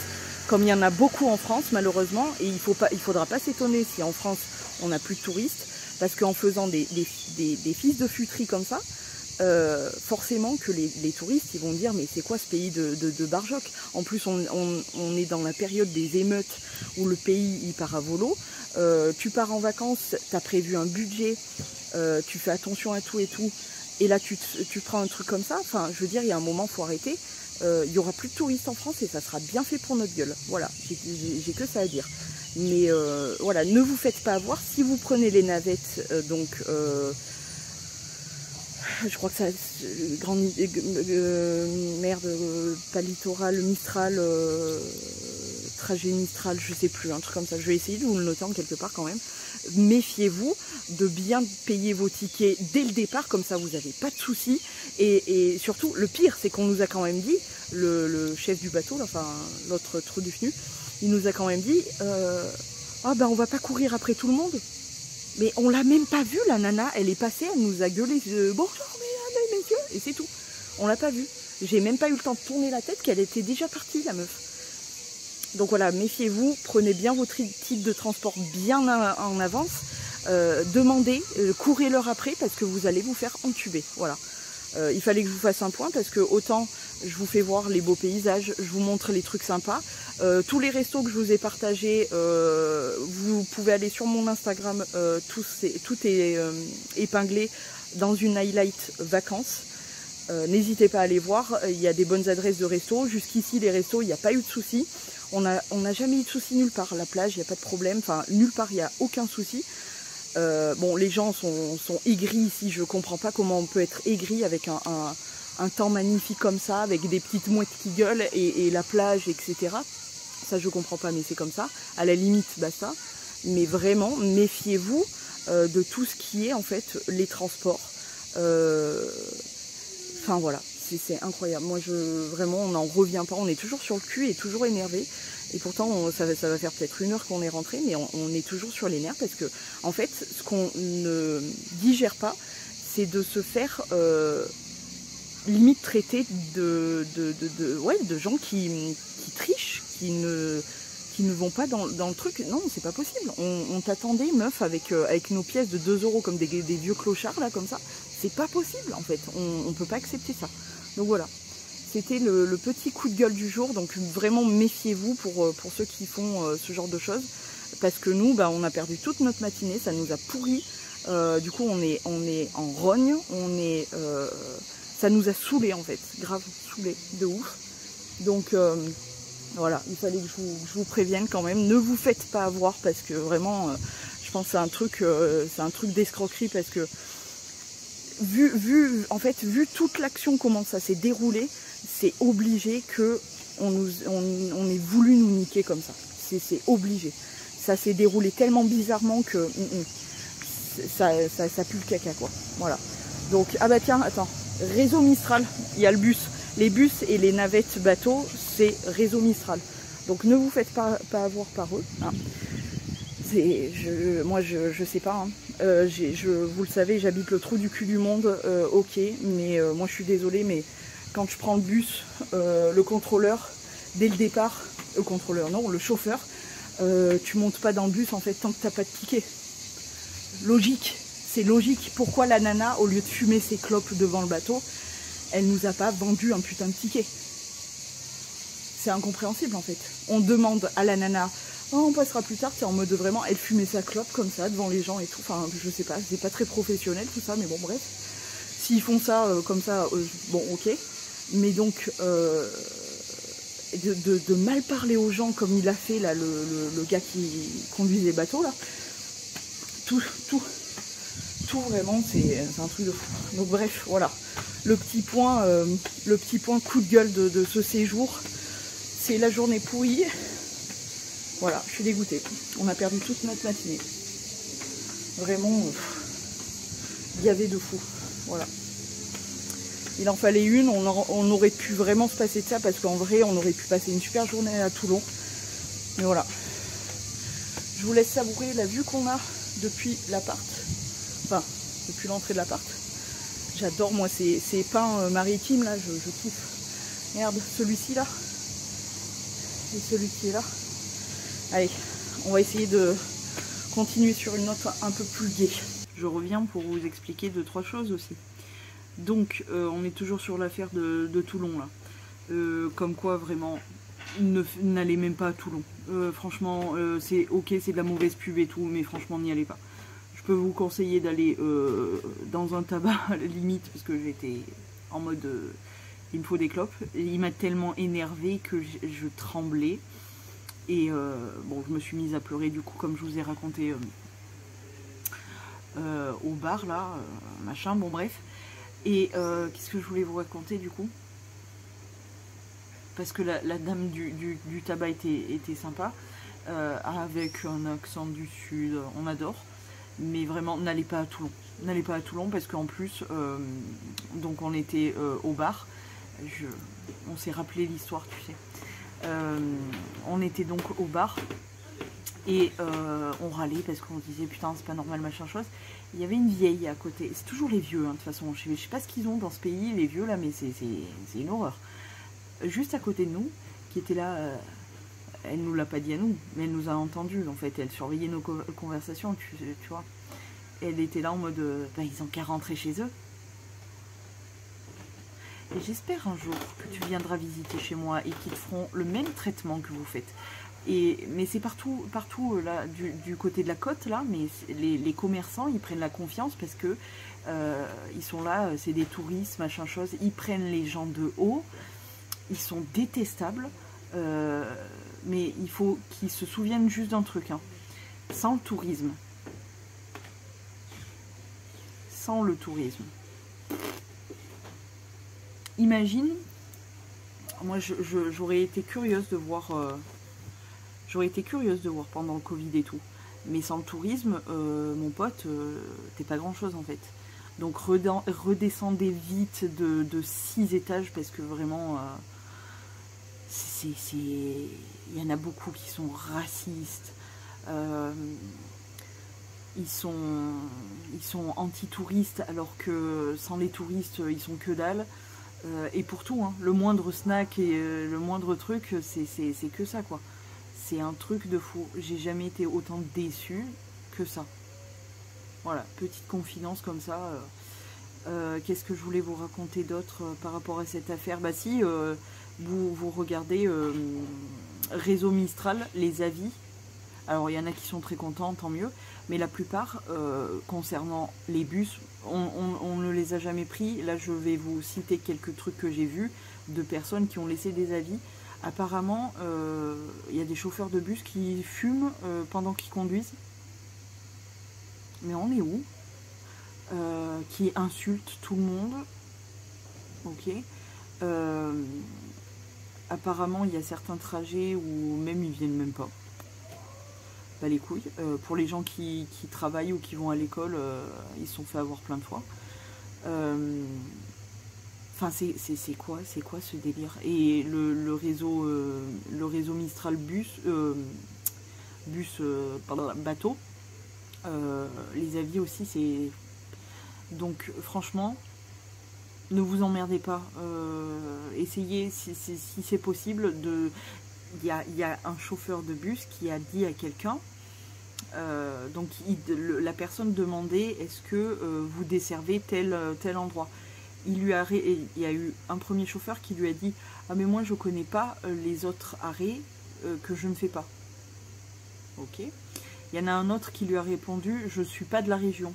comme il y en a beaucoup en France malheureusement, et il faudra pas s'étonner si en France on n'a plus de touristes, parce qu'en faisant des fils de futerie comme ça, forcément que les touristes ils vont dire mais c'est quoi ce pays de Barjoc. En plus on est dans la période des émeutes où le pays il part à volo, tu pars en vacances, tu as prévu un budget, tu fais attention à tout et tout, et là tu prends un truc comme ça, enfin je veux dire il y a un moment faut arrêter. Il n'y aura plus de touristes en France et ça sera bien fait pour notre gueule, voilà, j'ai que ça à dire. Mais voilà, ne vous faites pas avoir. Si vous prenez les navettes, je crois que ça, pas littoral, Mistral, trajet Mistral, je sais plus, un truc comme ça. Je vais essayer de vous le noter en quelque part quand même. Méfiez-vous de bien payer vos tickets dès le départ, comme ça vous n'avez pas de soucis. Et surtout, le pire, c'est qu'on nous a quand même dit, le chef du bateau, là, enfin l'autre trou du FNU, il nous a quand même dit on va pas courir après tout le monde. Mais on l'a même pas vue, la nana, elle est passée, elle nous a gueulé bonjour mesdames et messieurs, et c'est tout. On l'a pas vue. J'ai même pas eu le temps de tourner la tête qu'elle était déjà partie, la meuf. Donc voilà, méfiez-vous, prenez bien votre titre de transport bien en avance, demandez, courez-leur après parce que vous allez vous faire entuber. Voilà. Il fallait que je vous fasse un point parce que autant je vous fais voir les beaux paysages, je vous montre les trucs sympas. Tous les restos que je vous ai partagés, vous pouvez aller sur mon Instagram, tout est épinglé dans une highlight vacances. n'hésitez pas à aller voir, il y a des bonnes adresses de resto. Jusqu'ici les restos, il n'y a pas eu de soucis. On n'a jamais eu de soucis nulle part. La plage, il n'y a pas de problème, enfin nulle part il n'y a aucun souci. Bon, les gens sont aigris ici, je comprends pas comment on peut être aigri avec un temps magnifique comme ça, avec des petites mouettes qui gueulent et la plage, etc. Ça je comprends pas, mais c'est comme ça. À la limite, basta. Mais vraiment, méfiez-vous de tout ce qui est en fait les transports. Enfin voilà, c'est incroyable. Moi, vraiment, on n'en revient pas. On est toujours sur le cul et toujours énervé. Et pourtant, ça va faire peut-être 1 heure qu'on est rentré, mais on est toujours sur les nerfs parce que, en fait, ce qu'on ne digère pas, c'est de se faire limite traiter de gens qui trichent, qui ne vont pas dans le truc. Non, c'est pas possible. On t'attendait, meuf, avec nos pièces de 2 € comme des vieux clochards, là, comme ça. C'est pas possible, en fait. On peut pas accepter ça. Donc voilà. C'était le petit coup de gueule du jour, donc vraiment méfiez-vous pour ceux qui font ce genre de choses, parce que nous, on a perdu toute notre matinée, ça nous a pourri, du coup on est en rogne, ça nous a saoulés en fait, grave saoulés, de ouf. Donc voilà, il fallait que je vous prévienne quand même, ne vous faites pas avoir, parce que vraiment, je pense que c'est un truc d'escroquerie, parce que vu toute l'action, comment ça s'est déroulé, c'est obligé que on ait voulu nous niquer comme ça. C'est obligé. Ça s'est déroulé tellement bizarrement que ça pue le caca, quoi. Voilà. Donc, ah bah tiens, attends. Réseau Mistral, il y a le bus. Les bus et les navettes bateaux, c'est Réseau Mistral. Donc ne vous faites pas avoir par eux. Hein. Moi, je sais pas. Hein. Vous le savez, j'habite le trou du cul du monde. Ok, mais moi je suis désolée, mais quand je prends le bus, le contrôleur, dès le départ, le chauffeur, tu montes pas dans le bus en fait tant que t'as pas de ticket. Logique, c'est logique. Pourquoi la nana, au lieu de fumer ses clopes devant le bateau, elle nous a pas vendu un putain de ticket? C'est incompréhensible en fait. On demande à la nana, oh, on passera plus tard, c'est en mode vraiment, elle fumait sa clope comme ça devant les gens et tout. Enfin, je sais pas, c'est pas très professionnel tout ça, mais bon, bref. S'ils font ça comme ça, bon, ok. Mais donc, de mal parler aux gens comme il a fait là, le gars qui conduisait les bateaux là, tout vraiment, c'est un truc de fou. Donc bref, voilà. Le petit point coup de gueule de ce séjour, c'est la journée pourrie. Voilà, je suis dégoûtée. On a perdu toute notre matinée. Vraiment, il y avait de fou. Voilà. Il en fallait une, on aurait pu vraiment se passer de ça, parce qu'en vrai, on aurait pu passer une super journée à Toulon. Mais voilà. Je vous laisse savourer la vue qu'on a depuis l'appart. Enfin, depuis l'entrée de l'appart. J'adore, moi, ces pins maritimes, là, je kiffe. Merde, celui-ci, là. Et celui qui est là. Allez, on va essayer de continuer sur une note un peu plus gaie. Je reviens pour vous expliquer 2-3 choses aussi. Donc, on est toujours sur l'affaire de Toulon, là. Comme quoi, vraiment, n'allez même pas à Toulon. Franchement, c'est ok, c'est de la mauvaise pub et tout, mais franchement, n'y allez pas. Je peux vous conseiller d'aller dans un tabac, à la limite, parce que j'étais en mode... il me faut des clopes. Et il m'a tellement énervé que je tremblais. Et bon, je me suis mise à pleurer, du coup, comme je vous ai raconté au bar, là, machin, bon, bref. Et qu'est-ce que je voulais vous raconter, du coup? Parce que la dame du tabac était sympa, avec un accent du sud, on adore. Mais vraiment, n'allez pas à Toulon. N'allez pas à Toulon, parce qu'en plus, donc on était au bar. On s'est rappelé l'histoire, tu sais. On était donc au bar. Et on râlait parce qu'on se disait putain c'est pas normal machin chose. Il y avait une vieille à côté, c'est toujours les vieux hein, de toute façon, je sais pas ce qu'ils ont dans ce pays les vieux là, mais c'est une horreur. Juste à côté de nous, qui était là, elle nous l'a pas dit à nous, mais elle nous a entendu en fait, elle surveillait nos conversations, tu vois. Et elle était là en mode ils ont qu'à rentrer chez eux. Et j'espère un jour que tu viendras visiter chez moi et qu'ils te feront le même traitement que vous faites. Mais c'est partout là, du côté de la côte, là, mais les commerçants, ils prennent la confiance parce que ils sont là, c'est des touristes, machin chose, ils prennent les gens de haut, ils sont détestables, mais il faut qu'ils se souviennent juste d'un truc, hein. Sans le tourisme, imagine, moi j'aurais été curieuse de voir pendant le Covid et tout, mais sans le tourisme, mon pote, t'es pas grand chose en fait. Donc redescendez vite de 6 étages parce que vraiment il y en a beaucoup qui sont racistes, ils sont anti-touristes alors que sans les touristes ils sont que dalle, et pour tout, hein, le moindre snack et le moindre truc, c'est que ça quoi. C'est un truc de fou, j'ai jamais été autant déçue que ça. Voilà, petite confidence comme ça. Qu'est-ce que je voulais vous raconter d'autre par rapport à cette affaire? Bah si, vous regardez Réseau Mistral, les avis. Alors il y en a qui sont très contents, tant mieux. Mais la plupart, concernant les bus, on ne les a jamais pris. Là, je vais vous citer quelques trucs que j'ai vus de personnes qui ont laissé des avis. Apparemment, il y a des chauffeurs de bus qui fument pendant qu'ils conduisent. Mais on est où? Qui insultent tout le monde. Ok. Apparemment, il y a certains trajets où même ils viennent même pas. Bah les couilles. Pour les gens qui travaillent ou qui vont à l'école, ils se sont fait avoir plein de fois. Enfin, c'est quoi ce délire? Et le réseau Mistral bateau, les avis aussi, c'est... Donc franchement, ne vous emmerdez pas, essayez si c'est possible de... Il y a un chauffeur de bus qui a dit à quelqu'un, donc la personne demandait est-ce que vous desservez tel endroit. Il y a eu un premier chauffeur qui lui a dit ah mais moi je connais pas les autres arrêts que je ne fais pas. Ok. Il y en a un autre qui lui a répondu je suis pas de la région.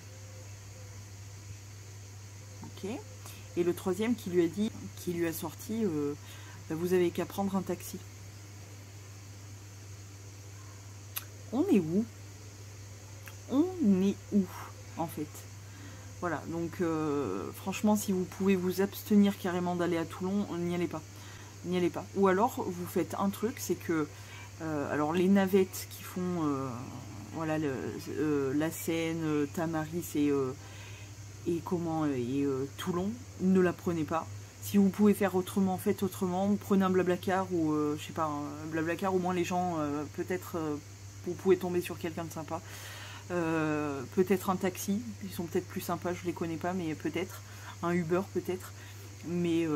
Ok. Et le troisième qui lui a sorti bah, vous avez qu'à prendre un taxi. On est où? On est où en fait? Voilà, donc franchement, si vous pouvez vous abstenir carrément d'aller à Toulon, n'y allez pas. N'y allez pas. Ou alors, vous faites un truc, c'est que alors les navettes qui font voilà, la Seine, Tamaris et Toulon, ne la prenez pas. Si vous pouvez faire autrement, faites autrement. Prenez un Blablacar ou je sais pas, un Blablacar, au moins les gens, peut-être, vous pouvez tomber sur quelqu'un de sympa. Peut-être un taxi, ils sont peut-être plus sympas, je les connais pas, mais peut-être un Uber peut-être, mais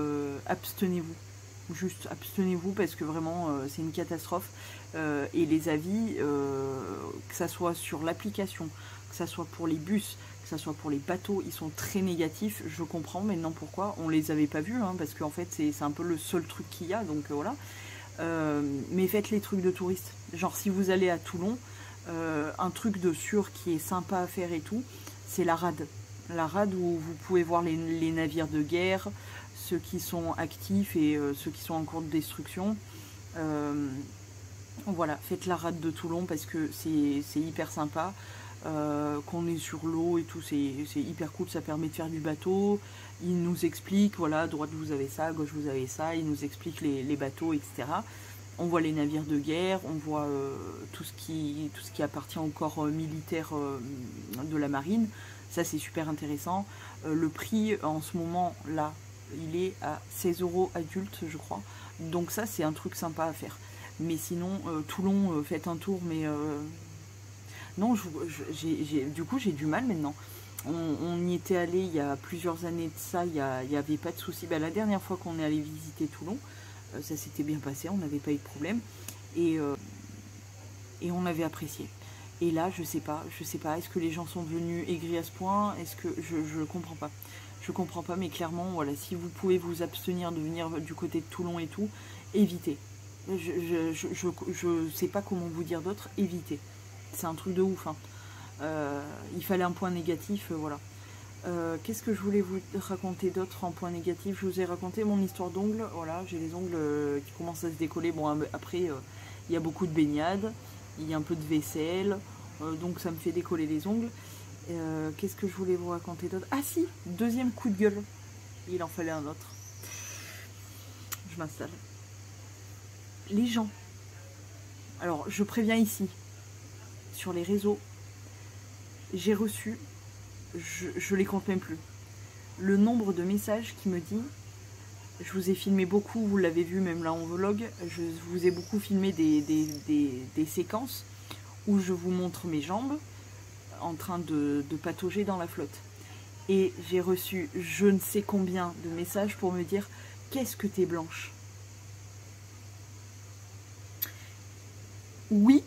abstenez-vous, juste abstenez-vous parce que vraiment c'est une catastrophe. Et les avis, que ça soit sur l'application, que ça soit pour les bus, que ça soit pour les bateaux, ils sont très négatifs. Je comprends maintenant pourquoi on les avait pas vus, hein, parce qu'en fait c'est un peu le seul truc qu'il y a, donc voilà. Mais faites les trucs de touristes, genre si vous allez à Toulon, un truc de sûr qui est sympa à faire et tout, c'est la rade. La rade où vous pouvez voir les navires de guerre, ceux qui sont actifs et ceux qui sont en cours de destruction. Voilà, faites la rade de Toulon parce que c'est hyper sympa. Qu'on est sur l'eau et tout, c'est hyper cool, ça permet de faire du bateau. Il nous explique, voilà, à droite vous avez ça, à gauche vous avez ça, il nous explique les bateaux, etc. On voit les navires de guerre, on voit tout ce qui appartient au corps militaire de la marine. Ça c'est super intéressant. Le prix en ce moment là, il est à 16 € adulte je crois. Donc ça c'est un truc sympa à faire. Mais sinon, Toulon, faites un tour, mais non, du coup j'ai du mal maintenant. On y était allé il y a plusieurs années de ça, il n'y avait pas de souci. Bah, la dernière fois qu'on est allé visiter Toulon, ça s'était bien passé, on n'avait pas eu de problème et on avait apprécié. Et là je sais pas, est-ce que les gens sont devenus aigris à ce point? Est-ce que je comprends pas, mais clairement voilà, si vous pouvez vous abstenir de venir du côté de Toulon et tout, évitez Je sais pas comment vous dire d'autre, évitez. C'est un truc de ouf. Hein. Il fallait un point négatif, voilà. Qu'est-ce que je voulais vous raconter d'autre en point négatif? Je vous ai raconté mon histoire d'ongles. Voilà, j'ai les ongles qui commencent à se décoller. Bon, après, il y a beaucoup de baignades, il y a un peu de vaisselle, donc ça me fait décoller les ongles. Qu'est-ce que je voulais vous raconter d'autre? Ah si, deuxième coup de gueule. Il en fallait un autre. Je m'installe. Les gens. Alors, je préviens ici, sur les réseaux, j'ai reçu, je les compte même plus, le nombre de messages qui me dit, je vous ai filmé beaucoup, vous l'avez vu même là en vlog, je vous ai beaucoup filmé des séquences où je vous montre mes jambes en train de patauger dans la flotte. Et j'ai reçu je ne sais combien de messages pour me dire, qu'est-ce que t'es blanche? Oui,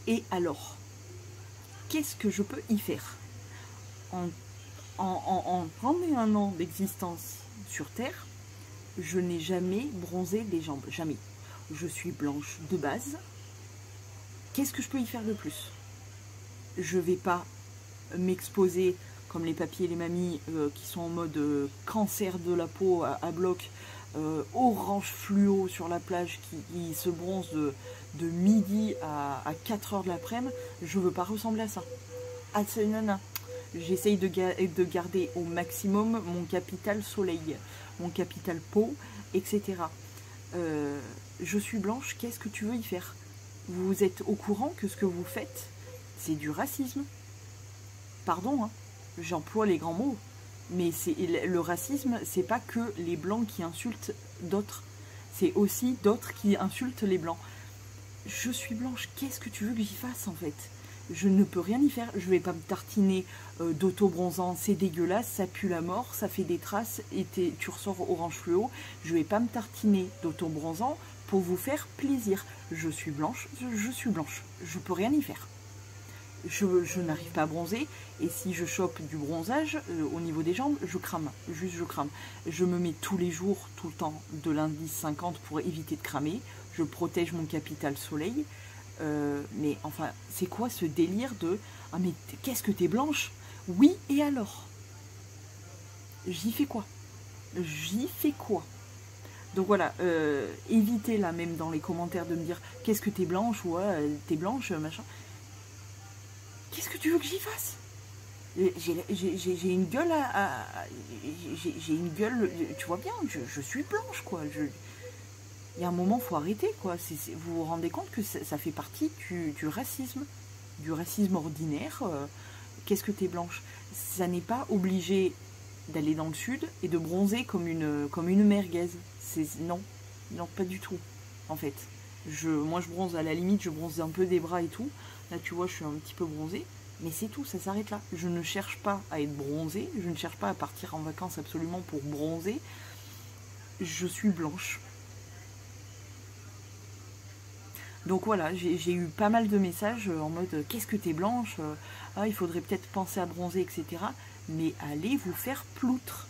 et alors? Qu'est-ce que je peux y faire? En 31 ans d'existence sur Terre, je n'ai jamais bronzé les jambes, jamais. Je suis blanche de base. Qu'est-ce que je peux y faire de plus? Je ne vais pas m'exposer comme les papis et les mamies qui sont en mode cancer de la peau à bloc, orange fluo sur la plage qui se bronze de midi à 4 h de l'après-midi. Je veux pas ressembler à ça. Ah, c'est nana. J'essaye de garder au maximum mon capital soleil, mon capital peau, etc. Je suis blanche, qu'est-ce que tu veux y faire? Vous êtes au courant que ce que vous faites, c'est du racisme. Pardon, hein, j'emploie les grands mots. Mais le racisme, c'est pas que les blancs qui insultent d'autres. C'est aussi d'autres qui insultent les blancs. Je suis blanche, qu'est-ce que tu veux que j'y fasse en fait? Je ne peux rien y faire. Je vais pas me tartiner d'auto-bronzant, c'est dégueulasse, ça pue la mort, ça fait des traces et tu ressors orange fluo. Je vais pas me tartiner d'auto-bronzant pour vous faire plaisir. Je suis blanche, je suis blanche. Je peux rien y faire. Je n'arrive pas à bronzer, et si je chope du bronzage au niveau des jambes, je crame, juste je crame. Je me mets tous les jours, tout le temps, de l'indice 50 pour éviter de cramer. Je protège mon capital soleil. Mais enfin, c'est quoi ce délire de « Ah mais qu'est-ce que t'es blanche ?» Oui, et alors? J'y fais quoi? J'y fais quoi? Donc voilà, évitez là même dans les commentaires de me dire « Qu'est-ce que t'es blanche ?» ou « T'es blanche, machin. » Qu'est-ce que tu veux que j'y fasse? J'ai une gueule j'ai une gueule, tu vois bien, je suis blanche, quoi. Il y a un moment, il faut arrêter, quoi. Vous vous rendez compte que ça fait partie du racisme ordinaire. Qu'est-ce que t'es blanche? Ça n'est pas obligé d'aller dans le sud et de bronzer comme une merguez. Non, pas du tout, en fait. Moi, je bronze à la limite, je bronze un peu des bras et tout. Là, tu vois, je suis un petit peu bronzée. Mais c'est tout, ça s'arrête là. Je ne cherche pas à être bronzée. Je ne cherche pas à partir en vacances absolument pour bronzer. Je suis blanche. Donc voilà, j'ai eu pas mal de messages en mode « Qu'est-ce que t'es blanche? Il faudrait peut-être penser à bronzer, etc. » Mais allez vous faire ploutre.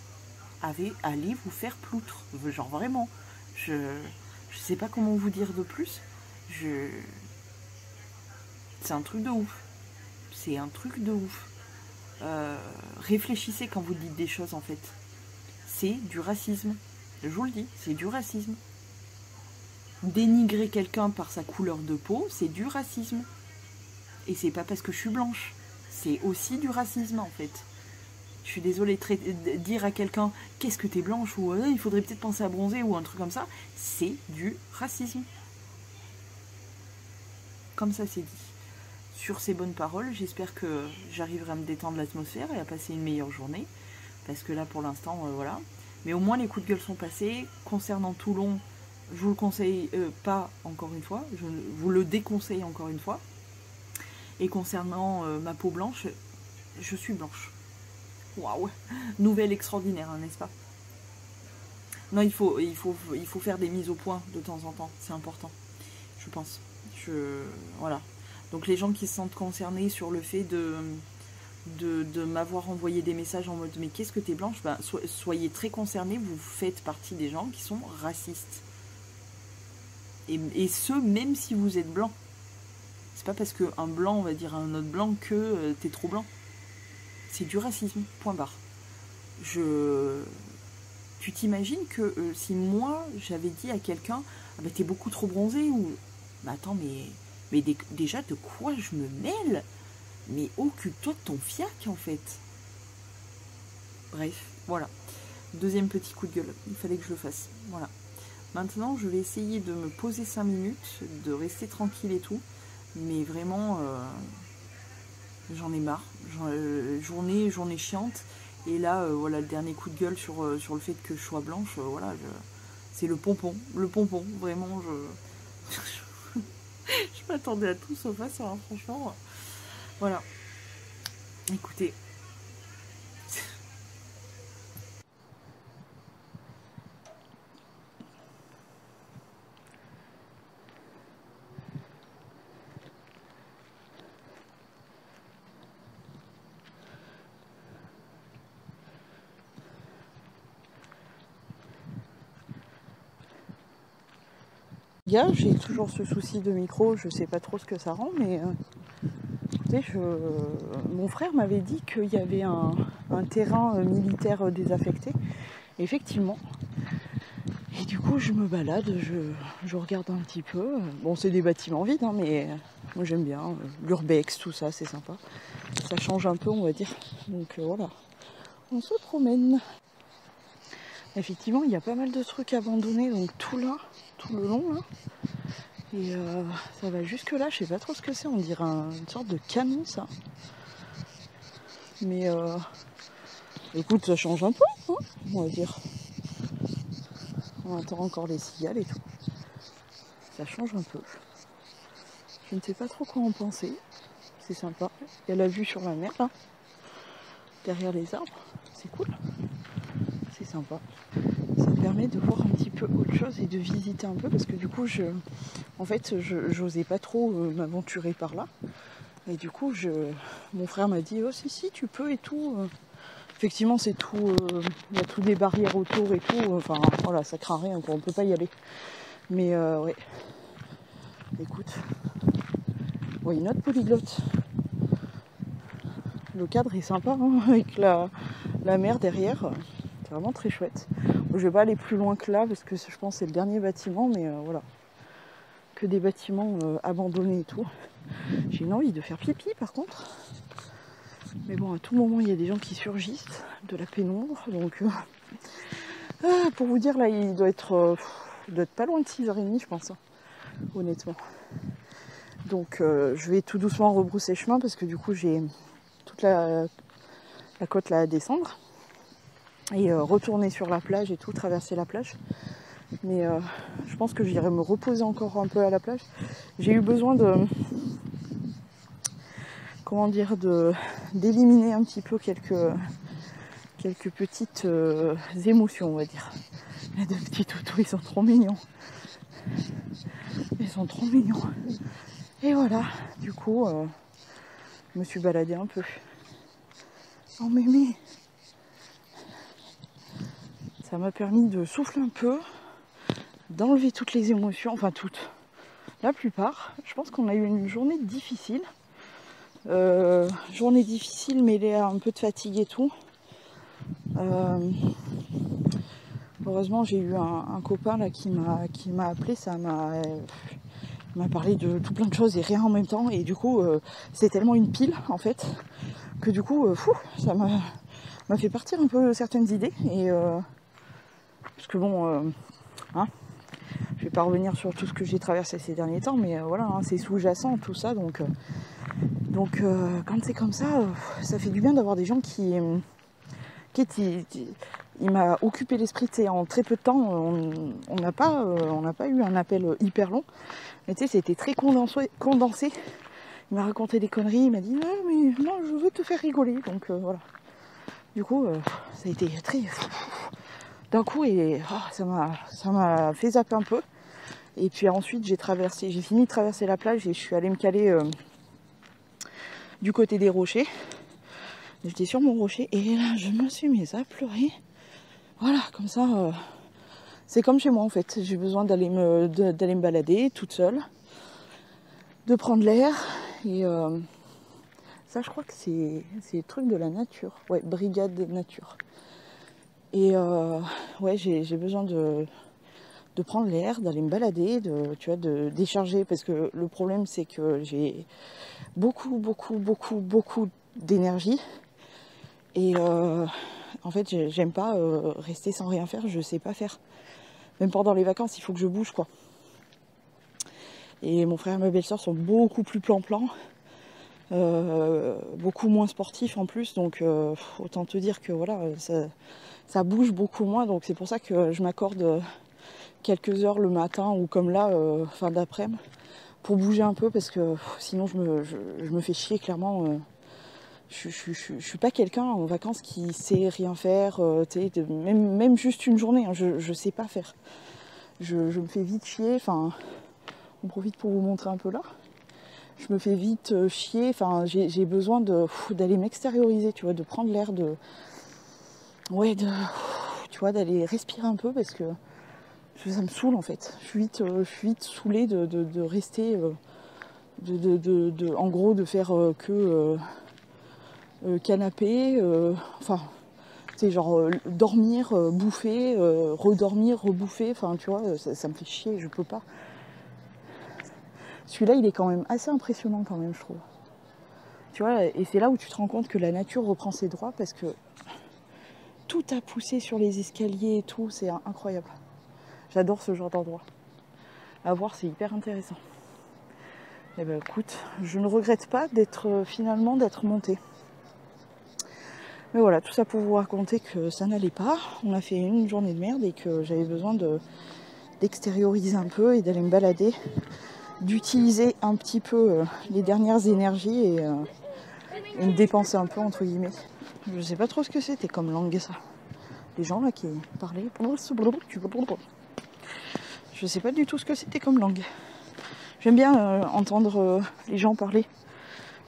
Allez vous faire ploutre. Genre vraiment. Je sais pas comment vous dire de plus. C'est un truc de ouf. C'est un truc de ouf. Réfléchissez quand vous dites des choses, en fait. C'est du racisme. Je vous le dis, c'est du racisme. Dénigrer quelqu'un par sa couleur de peau, c'est du racisme. Et c'est pas parce que je suis blanche. C'est aussi du racisme, en fait. Je suis désolée, dire à quelqu'un « Qu'est-ce que t'es blanche ?» ou « Il faudrait peut-être penser à bronzer » ou un truc comme ça, c'est du racisme. Comme ça, c'est dit. Sur ces bonnes paroles, j'espère que j'arriverai à me détendre l'atmosphère et à passer une meilleure journée. Parce que là, pour l'instant, voilà. Mais au moins, les coups de gueule sont passés. Concernant Toulon, je vous le conseille pas, encore une fois. Je vous le déconseille encore une fois. Et concernant ma peau blanche, je suis blanche. Waouh! Nouvelle extraordinaire, hein, n'est-ce pas? Non, il faut faire des mises au point de temps en temps. C'est important, je pense. Voilà. Donc les gens qui se sentent concernés sur le fait de m'avoir envoyé des messages en mode « Mais qu'est-ce que t'es blanche ?» Ben, soyez très concernés, vous faites partie des gens qui sont racistes. Et ce, même si vous êtes blanc. C'est pas parce qu'un blanc, on va dire à un autre blanc, que t'es trop blanc. C'est du racisme, point barre. Tu t'imagines que si moi, j'avais dit à quelqu'un, ah bah t'es beaucoup trop bronzé, ou... Mais attends, mais déjà, de quoi je me mêle? Mais occupe-toi de ton fiac, en fait. Bref, voilà. Deuxième petit coup de gueule, il fallait que je le fasse. Voilà. Maintenant, je vais essayer de me poser 5 minutes, de rester tranquille et tout. Mais vraiment, j'en ai marre. Journée chiante. Et là, voilà, le dernier coup de gueule sur le fait que je sois blanche, voilà, c'est le pompon. Le pompon, vraiment, je m'attendais à tout sauf à ça, hein, franchement. Voilà. Écoutez. J'ai toujours ce souci de micro, je sais pas trop ce que ça rend, mais écoutez, mon frère m'avait dit qu'il y avait un terrain militaire désaffecté, effectivement. Et du coup, je me balade, je regarde un petit peu. Bon, c'est des bâtiments vides, hein, mais moi j'aime bien. L'urbex, tout ça, c'est sympa. Ça change un peu, on va dire. Donc voilà, on se promène. Effectivement, il y a pas mal de trucs abandonnés, donc tout là, tout le long là. Et ça va jusque là, je sais pas trop ce que c'est, on dirait une sorte de canon ça. Mais écoute, ça change un peu, hein, on va dire. On entend encore les cigales et tout. Ça change un peu. Je ne sais pas trop quoi en penser. C'est sympa. Il y a la vue sur la mer là. Derrière les arbres. C'est cool. C'est sympa. Ça me permet de voir un petit peu autre chose et de visiter un peu parce que du coup en fait j'osais pas trop m'aventurer par là. Et du coup mon frère m'a dit oh si tu peux et tout. Effectivement c'est tout, il y a tout des barrières autour et tout. Enfin voilà, ça craint rien quoi, on peut pas y aller. Mais ouais. Écoute. Oui, notre polyglotte. Le cadre est sympa hein, avec la mer derrière. C'est vraiment très chouette. Je vais pas aller plus loin que là parce que je pense que c'est le dernier bâtiment, mais voilà. Que des bâtiments abandonnés et tout. J'ai une envie de faire pipi par contre. Mais bon, à tout moment il y a des gens qui surgissent de la pénombre. Donc pour vous dire là, il doit être pas loin de 6h30 je pense. Hein, honnêtement. Donc je vais tout doucement rebrousser chemin parce que du coup j'ai toute la côte là à descendre. Et retourner sur la plage et tout, traverser la plage. Mais je pense que j'irai me reposer encore un peu à la plage. J'ai eu besoin d'éliminer un petit peu quelques petites émotions, on va dire. Les deux petits toutous, ils sont trop mignons. Ils sont trop mignons. Et voilà, du coup, je me suis baladée un peu. Oh mémé! Ça m'a permis de souffler un peu, d'enlever toutes les émotions, enfin toutes, la plupart. Je pense qu'on a eu une journée difficile. Journée difficile mêlée à un peu de fatigue et tout. Heureusement j'ai eu un copain là qui m'a appelé, il m'a parlé de tout plein de choses et rien en même temps. Et du coup c'est tellement une pile en fait que du coup ça m'a fait partir un peu certaines idées. Et parce que bon, hein, je vais pas revenir sur tout ce que j'ai traversé ces derniers temps, mais voilà, hein, c'est sous-jacent tout ça, donc quand c'est comme ça, ça fait du bien d'avoir des gens qui il m'a occupé l'esprit, tu sais, en très peu de temps. On n'a pas eu un appel hyper long, mais tu sais, c'était très condensé. Il m'a raconté des conneries, il m'a dit non, mais moi je veux te faire rigoler, donc voilà. Du coup, ça a été très d'un coup et ça m'a fait zapper un peu. Et puis ensuite j'ai fini de traverser la plage et je suis allée me caler du côté des rochers. J'étais sur mon rocher et là je me suis mise à pleurer. Voilà, comme ça C'est comme chez moi en fait, j'ai besoin d'aller me balader toute seule, de prendre l'air. Et ça je crois que c'est le truc de la nature, ouais, brigade nature. Et ouais, j'ai besoin de prendre l'air, d'aller me balader, de décharger, parce que le problème c'est que j'ai beaucoup d'énergie. Et en fait j'aime pas rester sans rien faire, je sais pas faire. Même pendant les vacances, il faut que je bouge quoi. Et mon frère et ma belle-sœur sont beaucoup plus plan-plan, beaucoup moins sportifs en plus, donc autant te dire que voilà, ça bouge beaucoup moins, donc c'est pour ça que je m'accorde quelques heures le matin ou comme là, fin d'après-midi, pour bouger un peu, parce que sinon je me fais chier clairement. Je suis pas quelqu'un en vacances qui sait rien faire, même juste une journée, hein, je sais pas faire. Je me fais vite chier, enfin, on profite pour vous montrer un peu là. Je me fais vite chier, enfin, j'ai besoin d'aller m'extérioriser, tu vois, de prendre l'air, tu vois, d'aller respirer un peu, parce que ça me saoule en fait. Je suis vite saoulée de rester, en gros, de faire que canapé, enfin, c'est genre dormir, bouffer, redormir, rebouffer, enfin, tu vois, ça me fait chier, je peux pas. Celui-là, il est quand même assez impressionnant quand même, je trouve. Tu vois, et c'est là où tu te rends compte que la nature reprend ses droits, parce que tout a poussé sur les escaliers et tout, c'est incroyable. J'adore ce genre d'endroit. À voir, c'est hyper intéressant. Et ben écoute, je ne regrette pas d'être montée. Mais voilà, tout ça pour vous raconter que ça n'allait pas. On a fait une journée de merde et que j'avais besoin d'extérioriser un peu et d'aller me balader, d'utiliser un petit peu les dernières énergies et me dépenser un peu entre guillemets. Je sais pas trop ce que c'était comme langue ça. Les gens là qui parlaient. Je sais pas du tout ce que c'était comme langue. J'aime bien entendre les gens parler.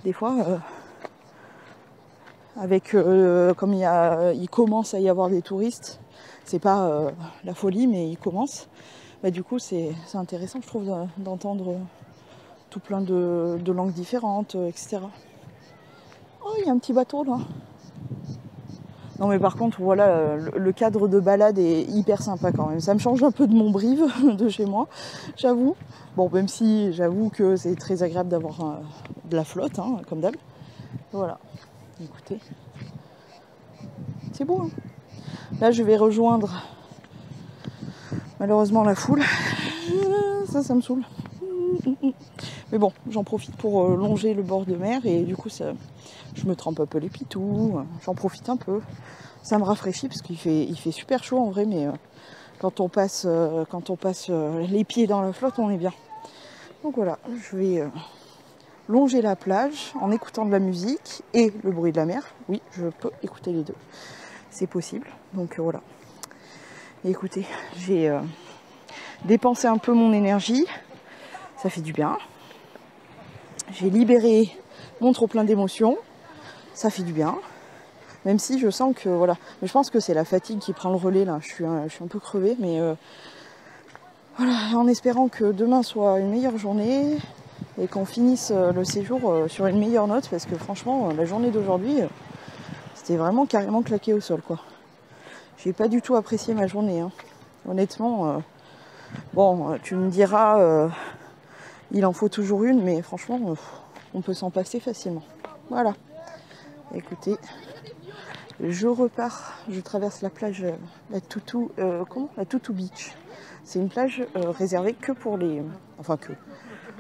Des fois, avec comme il commence à y avoir des touristes, c'est pas la folie, mais il commence. Bah, du coup, c'est intéressant, je trouve, d'entendre tout plein de langues différentes, etc. Oh, il y a un petit bateau là. Non mais par contre, voilà, le cadre de balade est hyper sympa quand même. Ça me change un peu de mon Brive, de chez moi, j'avoue. Bon, même si j'avoue que c'est très agréable d'avoir de la flotte, hein, comme d'hab. Voilà, écoutez. C'est beau, hein. Là, je vais rejoindre, malheureusement, la foule. Ça me saoule. Mais bon, j'en profite pour longer le bord de mer et du coup, je me trempe un peu les pitous. J'en profite un peu. Ça me rafraîchit parce qu'il fait super chaud en vrai, mais quand on passe les pieds dans la flotte, on est bien. Donc voilà, je vais longer la plage en écoutant de la musique et le bruit de la mer. Oui, je peux écouter les deux. C'est possible. Donc voilà. Et écoutez, j'ai dépensé un peu mon énergie. Ça fait du bien. J'ai libéré mon trop plein d'émotions. Ça fait du bien. Même si je sens que voilà. Mais je pense que c'est la fatigue qui prend le relais là. Je suis un peu crevée, mais voilà, en espérant que demain soit une meilleure journée et qu'on finisse le séjour sur une meilleure note, parce que franchement, la journée d'aujourd'hui, c'était vraiment carrément claqué au sol, quoi. J'ai pas du tout apprécié ma journée, hein. Honnêtement, bon, tu me diras, il en faut toujours une, mais franchement, on peut s'en passer facilement. Voilà. Écoutez, je repars, je traverse la plage, la Toutou Beach. C'est une plage réservée que pour les... Enfin que...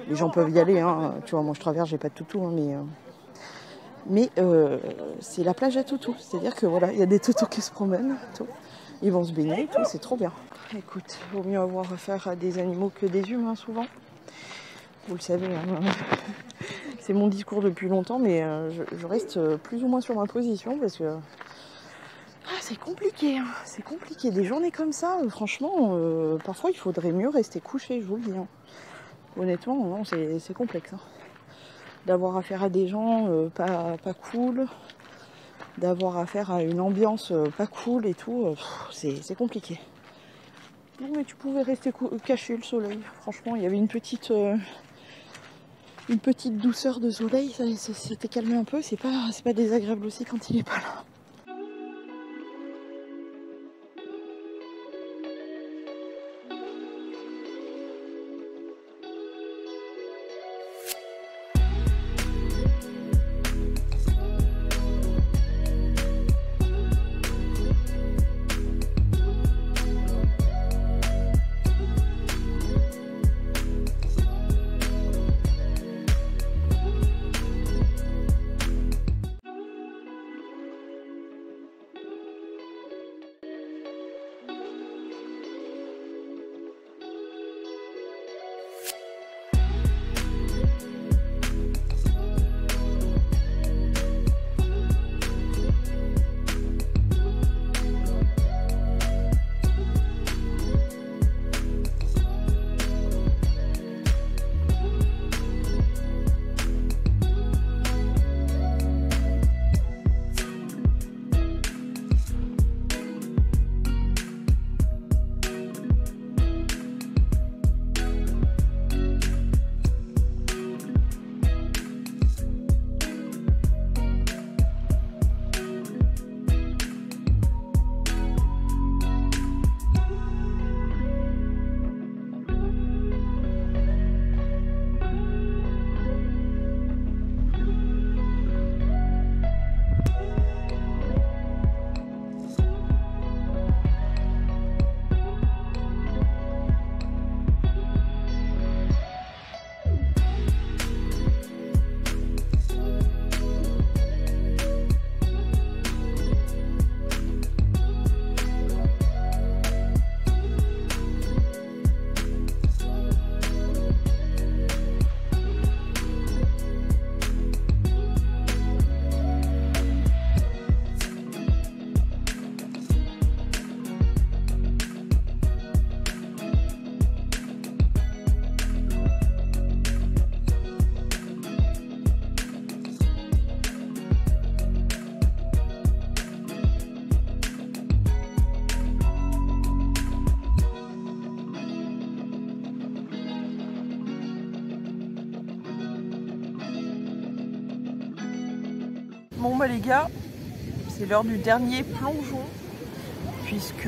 Les gens peuvent y aller, hein. Tu vois, moi je traverse, j'ai pas de toutou, hein, mais c'est la plage à toutou. C'est-à-dire que voilà, il y a des toutous qui se promènent, tout. Ils vont se baigner, tout, c'est trop bien. Écoute, vaut mieux avoir affaire à des animaux que des humains, souvent. Vous le savez, hein. C'est mon discours depuis longtemps, mais je reste plus ou moins sur ma position, parce que... c'est compliqué, hein. C'est compliqué. Des journées comme ça, franchement, parfois il faudrait mieux rester couché, je vous le dis, hein. Honnêtement, non, c'est complexe, hein. D'avoir affaire à des gens pas cool, d'avoir affaire à une ambiance pas cool et tout, c'est compliqué. Non mais tu pouvais rester caché le soleil. Franchement, il y avait une petite douceur de soleil, ça s'était calmé un peu. C'est pas désagréable aussi quand il est pas là. Bon bah les gars, c'est l'heure du dernier plongeon puisque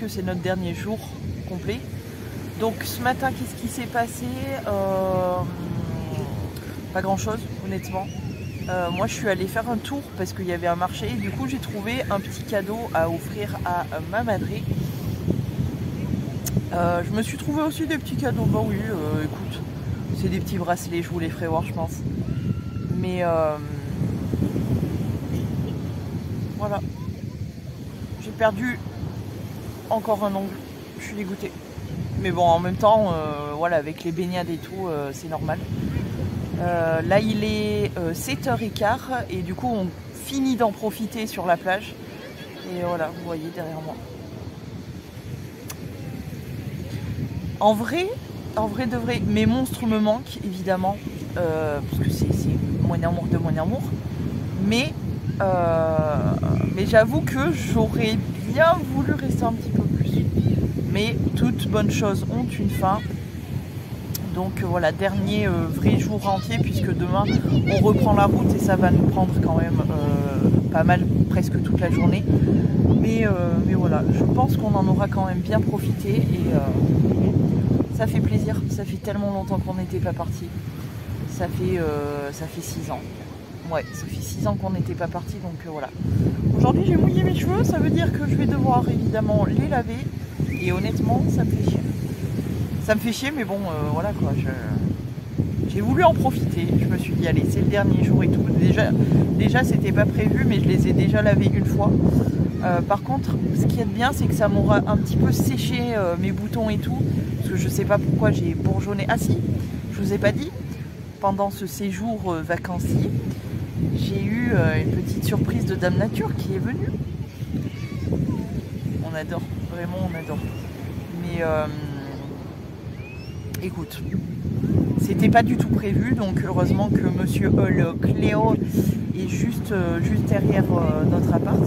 c'est notre dernier jour complet. Donc ce matin, qu'est-ce qui s'est passé? Pas grand chose honnêtement. Moi je suis allée faire un tour parce qu'il y avait un marché et du coup j'ai trouvé un petit cadeau à offrir à ma madré. Je me suis trouvé aussi des petits cadeaux. Bah oui, écoute, c'est des petits bracelets, je vous les ferai voir je pense. Mais voilà, j'ai perdu encore un ongle, je suis dégoûtée. Mais bon, en même temps, voilà, avec les baignades et tout, c'est normal. Là, il est 7h15 et du coup, on finit d'en profiter sur la plage. Et voilà, vous voyez derrière moi. En vrai de vrai, mes monstres me manquent, évidemment, parce que c'est mon amour de mon amour. Mais j'avoue que j'aurais bien voulu rester un petit peu plus. Mais toutes bonnes choses ont une fin. Donc voilà, dernier vrai jour entier, puisque demain on reprend la route et ça va nous prendre quand même pas mal, presque toute la journée. Mais voilà, je pense qu'on en aura quand même bien profité et ça fait plaisir. Ça fait tellement longtemps qu'on n'était pas parti. Ça fait 6 ans. Ouais, ça fait 6 ans qu'on n'était pas parti, donc voilà. Aujourd'hui j'ai mouillé mes cheveux, ça veut dire que je vais devoir évidemment les laver. Et honnêtement, ça me fait chier. Ça me fait chier, mais bon, voilà quoi. J'ai voulu en profiter. Je me suis dit, allez, c'est le dernier jour et tout. Déjà c'était pas prévu, mais je les ai déjà lavés une fois. Par contre, ce qui est bien, c'est que ça m'aura un petit peu séché mes boutons et tout. Parce que je sais pas pourquoi j'ai bourgeonné. Ah si, je vous ai pas dit, pendant ce séjour vacancier, j'ai eu une petite surprise de Dame Nature qui est venue. On adore, vraiment on adore. Mais écoute, c'était pas du tout prévu, donc heureusement que Monsieur Cléo est juste derrière notre appart.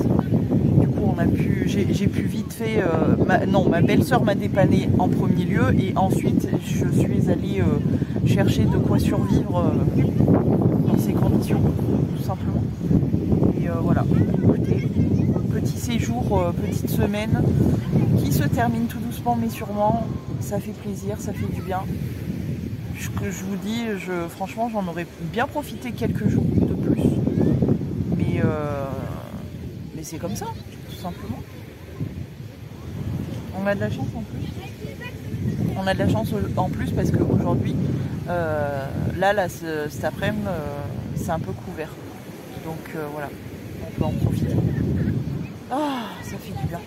Du coup on j'ai pu vite fait... ma belle-sœur m'a dépanné en premier lieu et ensuite je suis allée chercher de quoi survivre dans ces conditions, tout simplement. Et voilà, écoutez, petit séjour, petite semaine qui se termine tout doucement mais sûrement. Ça fait plaisir, ça fait du bien. Je vous dis, franchement, j'en aurais bien profité quelques jours de plus. Mais c'est comme ça, tout simplement. On a de la chance en plus. On a de la chance en plus parce qu'aujourd'hui, cet après-midi, c'est un peu couvert. Donc voilà, on peut en profiter. Ah, ça fait du bien.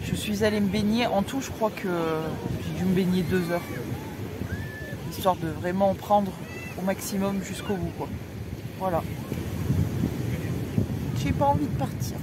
Je suis allée me baigner. En tout, je crois que j'ai dû me baigner 2 heures. Histoire de vraiment prendre au maximum jusqu'au bout, quoi. Voilà. J'ai pas envie de partir.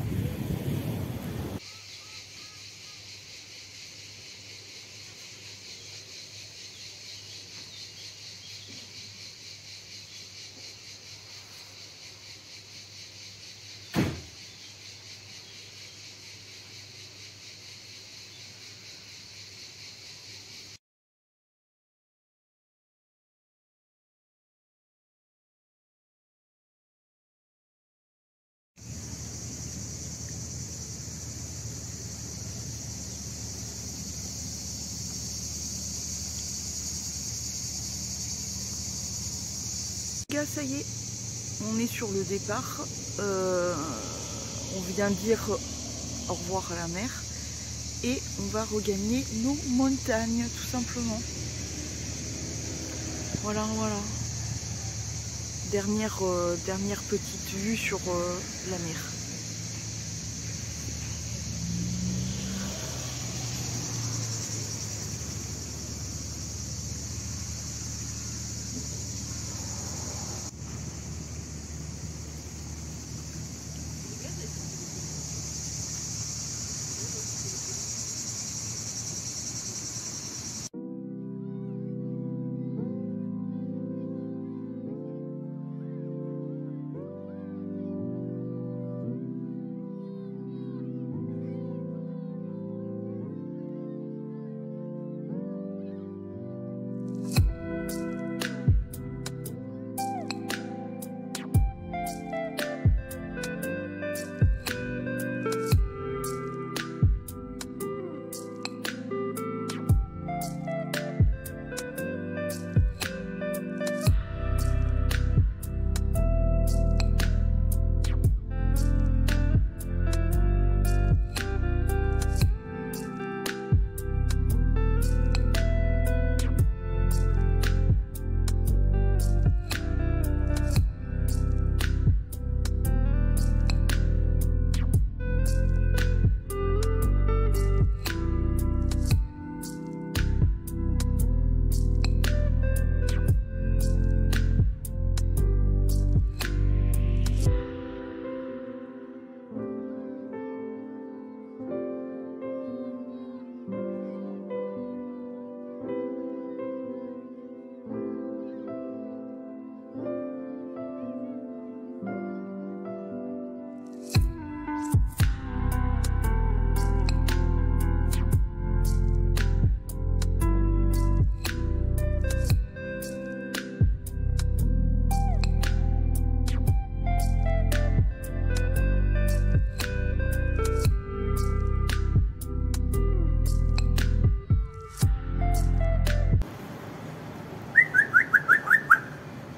Ça y est, on est sur le départ. On vient dire au revoir à la mer et on va regagner nos montagnes tout simplement. Voilà, voilà. Dernière petite vue sur la mer.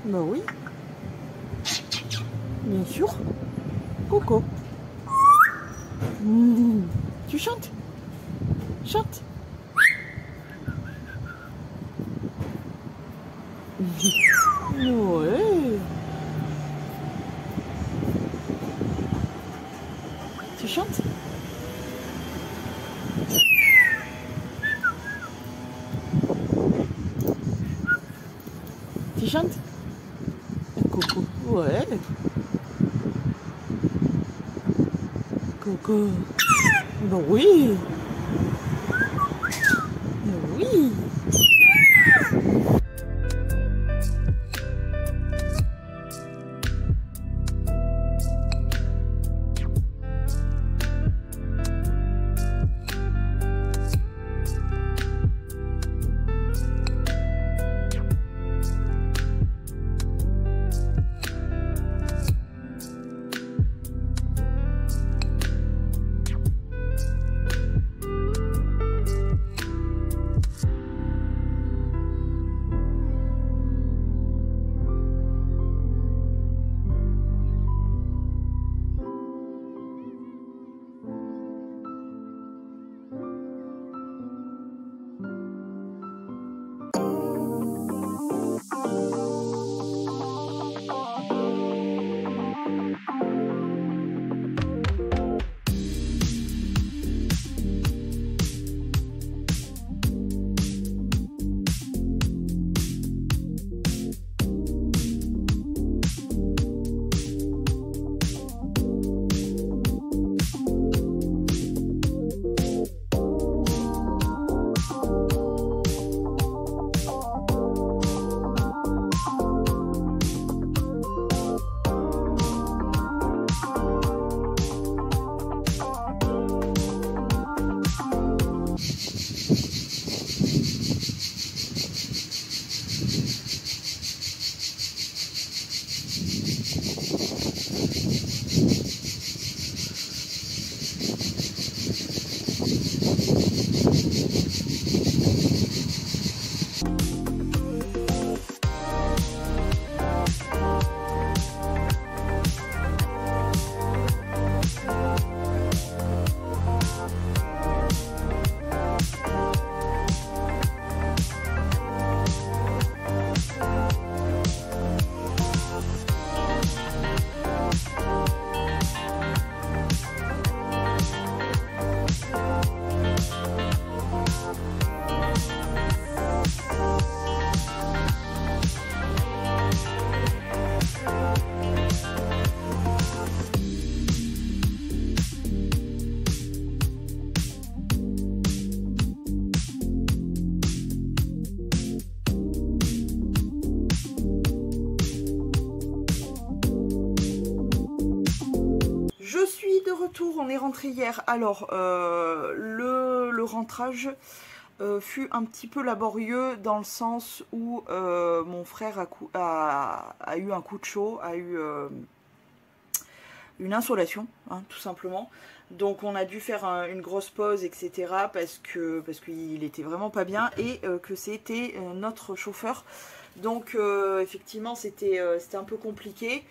Bah oui. Bien sûr. Coco. Tu chantes? Chante. Ouais. Tu chantes? Tu chantes? Coco. Ouais. Coco. Ben oui. Ben oui. retour, on est rentré hier. Alors, le rentrage fut un petit peu laborieux dans le sens où mon frère a eu un coup de chaud, a eu une insolation, hein, tout simplement. Donc on a dû faire une grosse pause, etc. parce qu'il était vraiment pas bien et que c'était notre chauffeur. Donc effectivement c'était un peu compliqué.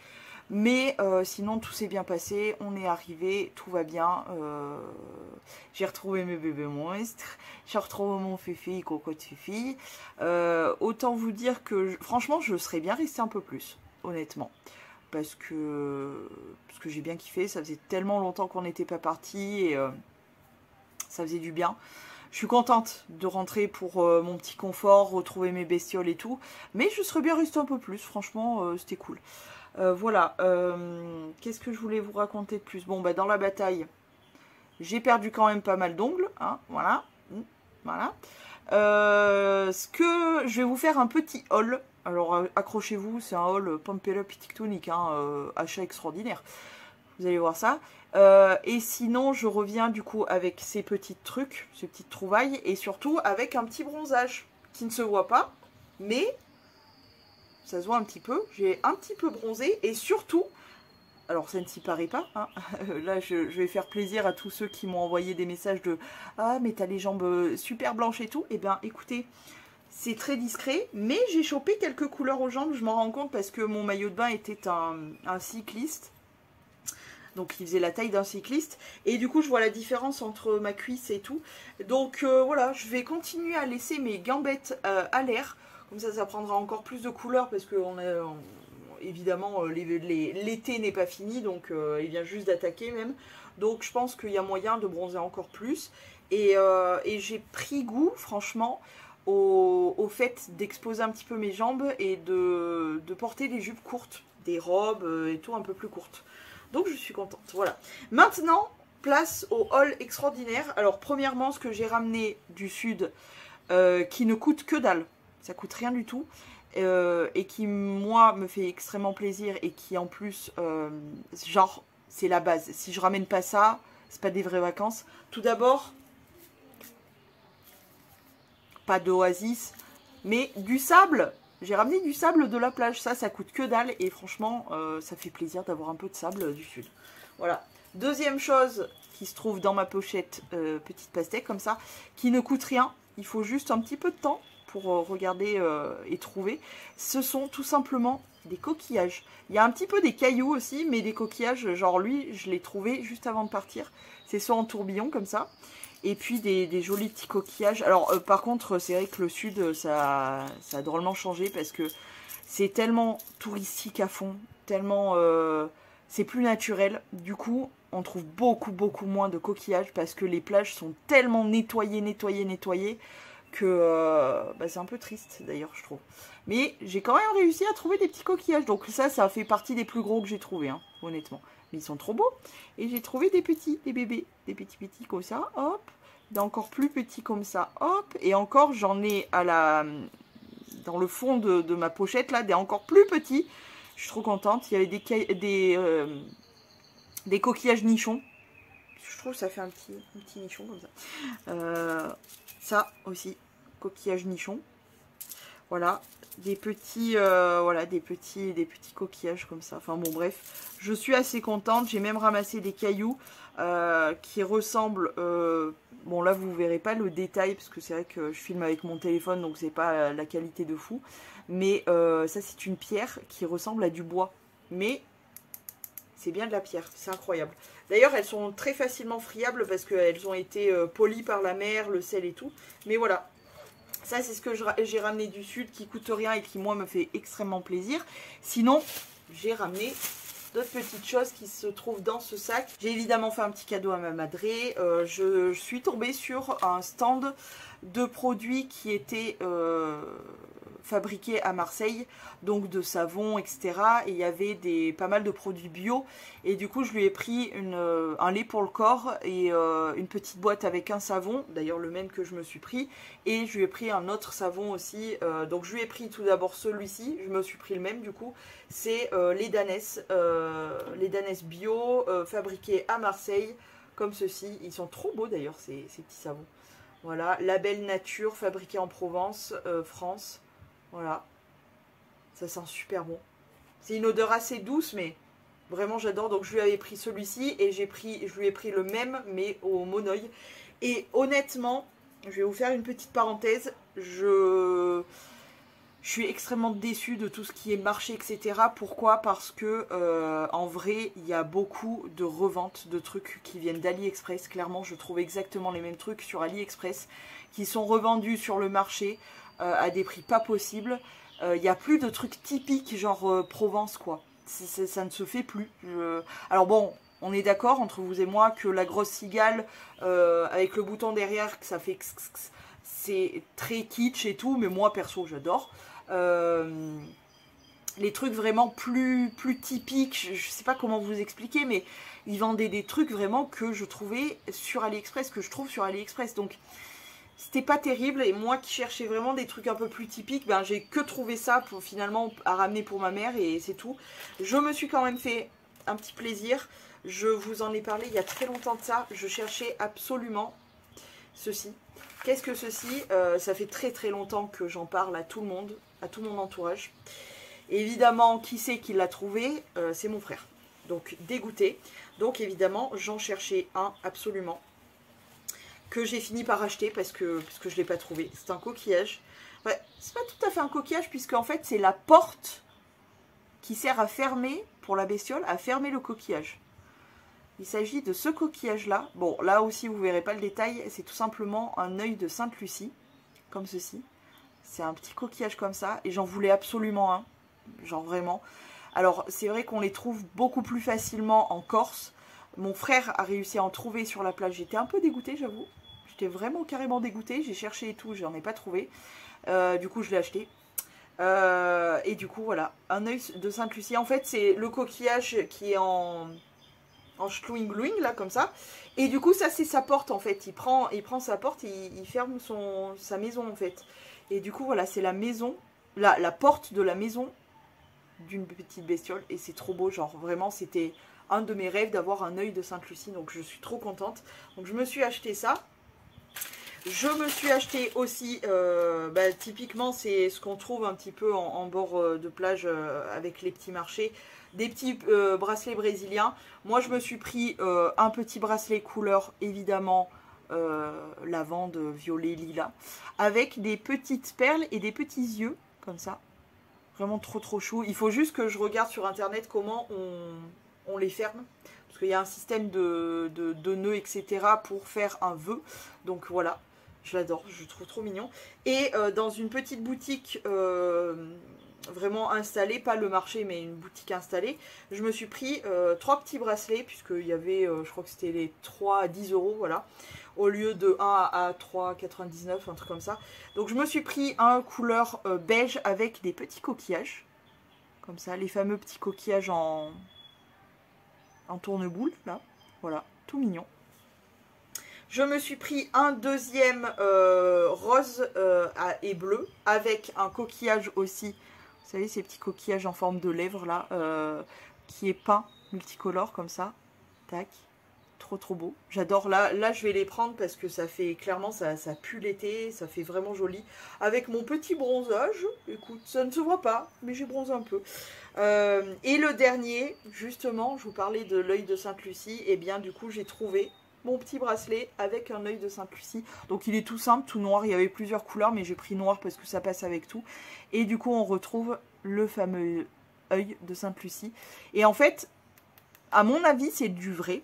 Mais sinon tout s'est bien passé, on est arrivé, tout va bien. J'ai retrouvé mes bébés monstres, j'ai retrouvé mon féfi, coco de féfi. Autant vous dire que franchement je serais bien restée un peu plus, honnêtement. Parce que j'ai bien kiffé, ça faisait tellement longtemps qu'on n'était pas parti et ça faisait du bien. Je suis contente de rentrer pour mon petit confort, retrouver mes bestioles et tout. Mais je serais bien restée un peu plus, franchement c'était cool. Voilà, qu'est-ce que je voulais vous raconter de plus? Bon, bah dans la bataille, j'ai perdu quand même pas mal d'ongles, hein, voilà, voilà. Je vais vous faire un petit haul. Alors accrochez-vous, c'est un haul Pump It Up Tectonique, hein, achat extraordinaire. Vous allez voir ça. Et sinon, je reviens du coup avec ces petits trucs, ces petites trouvailles, et surtout avec un petit bronzage qui ne se voit pas, mais ça se voit un petit peu. J'ai un petit peu bronzé et surtout, alors ça ne s'y paraît pas, hein. Là je vais faire plaisir à tous ceux qui m'ont envoyé des messages de « Ah mais t'as les jambes super blanches et tout ». Eh bien écoutez, c'est très discret, mais j'ai chopé quelques couleurs aux jambes, je m'en rends compte parce que mon maillot de bain était un cycliste. Donc il faisait la taille d'un cycliste. Et du coup je vois la différence entre ma cuisse et tout. Donc voilà, je vais continuer à laisser mes gambettes à l'air. Comme ça prendra encore plus de couleurs parce que évidemment l'été n'est pas fini, donc il vient juste d'attaquer même. Donc je pense qu'il y a moyen de bronzer encore plus. Et j'ai pris goût franchement au fait d'exposer un petit peu mes jambes et de porter des jupes courtes, des robes et tout un peu plus courtes. Donc je suis contente, voilà. Maintenant, place au haul extraordinaire. Alors premièrement, ce que j'ai ramené du sud qui ne coûte que dalle. Ça coûte rien du tout et qui moi me fait extrêmement plaisir et qui en plus genre c'est la base. Si je ramène pas ça, c'est pas des vraies vacances. Tout d'abord, pas d'oasis, mais du sable. J'ai ramené du sable de la plage. Ça coûte que dalle et franchement ça fait plaisir d'avoir un peu de sable du sud. Voilà. Deuxième chose qui se trouve dans ma pochette, petite pastèque comme ça, qui ne coûte rien. Il faut juste un petit peu de temps pour regarder et trouver. Ce sont tout simplement des coquillages. Il y a un petit peu des cailloux aussi, mais des coquillages, genre lui, je l'ai trouvé juste avant de partir. C'est soit en tourbillon comme ça, et puis des jolis petits coquillages. Alors par contre, c'est vrai que le sud, ça a drôlement changé parce que c'est tellement touristique à fond, tellement c'est plus naturel. Du coup, on trouve beaucoup moins de coquillages parce que les plages sont tellement nettoyées que c'est un peu triste d'ailleurs je trouve. Mais j'ai quand même réussi à trouver des petits coquillages. Donc ça fait partie des plus gros que j'ai trouvé, hein, honnêtement. Mais ils sont trop beaux. Et j'ai trouvé des petits, des bébés. Des petits comme ça, hop. Des encore plus petits comme ça, hop. Et encore j'en ai dans le fond de ma pochette là, des encore plus petits. Je suis trop contente. Il y avait des coquillages nichons. Je trouve que ça fait un petit nichon comme ça. Ça aussi, coquillage nichon. Voilà, des petits coquillages comme ça. Enfin bon, bref, je suis assez contente. J'ai même ramassé des cailloux qui ressemblent. Bon, là vous verrez pas le détail parce que c'est vrai que je filme avec mon téléphone, donc c'est pas la qualité de fou. Mais ça, c'est une pierre qui ressemble à du bois. Mais c'est bien de la pierre, c'est incroyable. D'ailleurs, elles sont très facilement friables parce qu'elles ont été polies par la mer, le sel et tout. Mais voilà, ça c'est ce que j'ai ramené du sud qui coûte rien et qui moi me fait extrêmement plaisir. Sinon, j'ai ramené d'autres petites choses qui se trouvent dans ce sac. J'ai évidemment fait un petit cadeau à ma madré. Je suis tombée sur un stand de produits qui étaient fabriqué à Marseille, donc de savon, etc. Et il y avait pas mal de produits bio. Et du coup, je lui ai pris un lait pour le corps et une petite boîte avec un savon, d'ailleurs le même que je me suis pris. Et je lui ai pris un autre savon aussi. Donc je lui ai pris tout d'abord celui-ci, je me suis pris le même du coup. C'est les Danès bio, fabriqués à Marseille, comme ceci. Ils sont trop beaux d'ailleurs, ces petits savons. Voilà, label nature, fabriqué en Provence, France. Voilà. Ça sent super bon. C'est une odeur assez douce, mais vraiment j'adore. Donc je lui avais pris celui-ci et je lui ai pris le même, mais au Monoï. Et honnêtement, je vais vous faire une petite parenthèse. Je suis extrêmement déçue de tout ce qui est marché, etc. Pourquoi? Parce que en vrai, il y a beaucoup de reventes de trucs qui viennent d'AliExpress. Clairement, je trouve exactement les mêmes trucs sur AliExpress qui sont revendus sur le marché à des prix pas possibles. Il n'y a plus de trucs typiques genre Provence, quoi. Ça ne se fait plus. Alors bon, on est d'accord entre vous et moi que la grosse cigale avec le bouton derrière, que ça fait c'est très kitsch et tout, mais moi perso j'adore. Les trucs vraiment plus typiques, je sais pas comment vous expliquer, mais ils vendaient des trucs vraiment que je trouvais sur AliExpress, que je trouve sur AliExpress, donc c'était pas terrible. Et moi qui cherchais vraiment des trucs un peu plus typiques, ben j'ai que trouvé ça pour finalement à ramener pour ma mère et c'est tout. Je me suis quand même fait un petit plaisir, je vous en ai parlé il y a très longtemps de ça, je cherchais absolument ceci. Qu'est-ce que ceci? Ça fait très longtemps que j'en parle à tout le monde, à tout mon entourage. Et évidemment, qui c'est qui l'a trouvé? C'est mon frère. Donc dégoûté. Donc évidemment, j'en cherchais un absolument. Que j'ai fini par acheter parce que je ne l'ai pas trouvé. C'est un coquillage. Ouais, c'est pas tout à fait un coquillage puisque en fait c'est la porte qui sert à fermer, pour la bestiole, à fermer le coquillage. Il s'agit de ce coquillage-là. Bon, là aussi, vous ne verrez pas le détail. C'est tout simplement un œil de Sainte-Lucie, comme ceci. C'est un petit coquillage comme ça. Et j'en voulais absolument un. Genre vraiment. Alors, c'est vrai qu'on les trouve beaucoup plus facilement en Corse. Mon frère a réussi à en trouver sur la plage. J'étais un peu dégoûtée, j'avoue. J'étais vraiment carrément dégoûtée. J'ai cherché et tout, je n'en ai pas trouvé. Du coup, je l'ai acheté. Et du coup, voilà. Un œil de Sainte-Lucie. En fait, c'est le coquillage qui est en schlouing-glouing, là, comme ça. Et du coup, ça, c'est sa porte, en fait. Il prend sa porte et il ferme sa maison, en fait. Et du coup, voilà, c'est la maison, la porte de la maison d'une petite bestiole. Et c'est trop beau, genre, vraiment, c'était un de mes rêves d'avoir un œil de Sainte-Lucie. Donc, je suis trop contente. Donc, je me suis acheté ça. Je me suis acheté aussi, typiquement, c'est ce qu'on trouve un petit peu en bord de plage avec les petits marchés. Des petits bracelets brésiliens. Moi, je me suis pris un petit bracelet couleur, évidemment, lavande, violet, lilas. Avec des petites perles et des petits yeux, comme ça. Vraiment trop chou. Il faut juste que je regarde sur internet comment on les ferme. Parce qu'il y a un système de nœuds, etc. pour faire un vœu. Donc voilà, je l'adore, je le trouve trop mignon. Et dans une petite boutique vraiment installée, pas le marché, mais une boutique installée, je me suis pris 3 petits bracelets, puisqu'il y avait, je crois que c'était les 3 à 10 €, voilà. Au lieu de 1 à 3,99, un truc comme ça. Donc je me suis pris un couleur beige avec des petits coquillages. Comme ça, les fameux petits coquillages en tourne-boule, là. Voilà, tout mignon. Je me suis pris un deuxième rose et bleu, avec un coquillage aussi. Vous savez, ces petits coquillages en forme de lèvres, là, qui est peint multicolore, comme ça. Tac. Trop beau. J'adore. Là, je vais les prendre parce que ça fait, clairement, ça pue l'été. Ça fait vraiment joli. Avec mon petit bronzage. Écoute, ça ne se voit pas, mais j'ai bronzé un peu. Et le dernier, justement, je vous parlais de l'œil de Sainte-Lucie. Et bien, du coup, j'ai trouvé mon petit bracelet avec un œil de Sainte-Lucie. Donc, il est tout simple, tout noir. Il y avait plusieurs couleurs, mais j'ai pris noir parce que ça passe avec tout. Et du coup, on retrouve le fameux œil de Sainte-Lucie. Et en fait, à mon avis, c'est du vrai.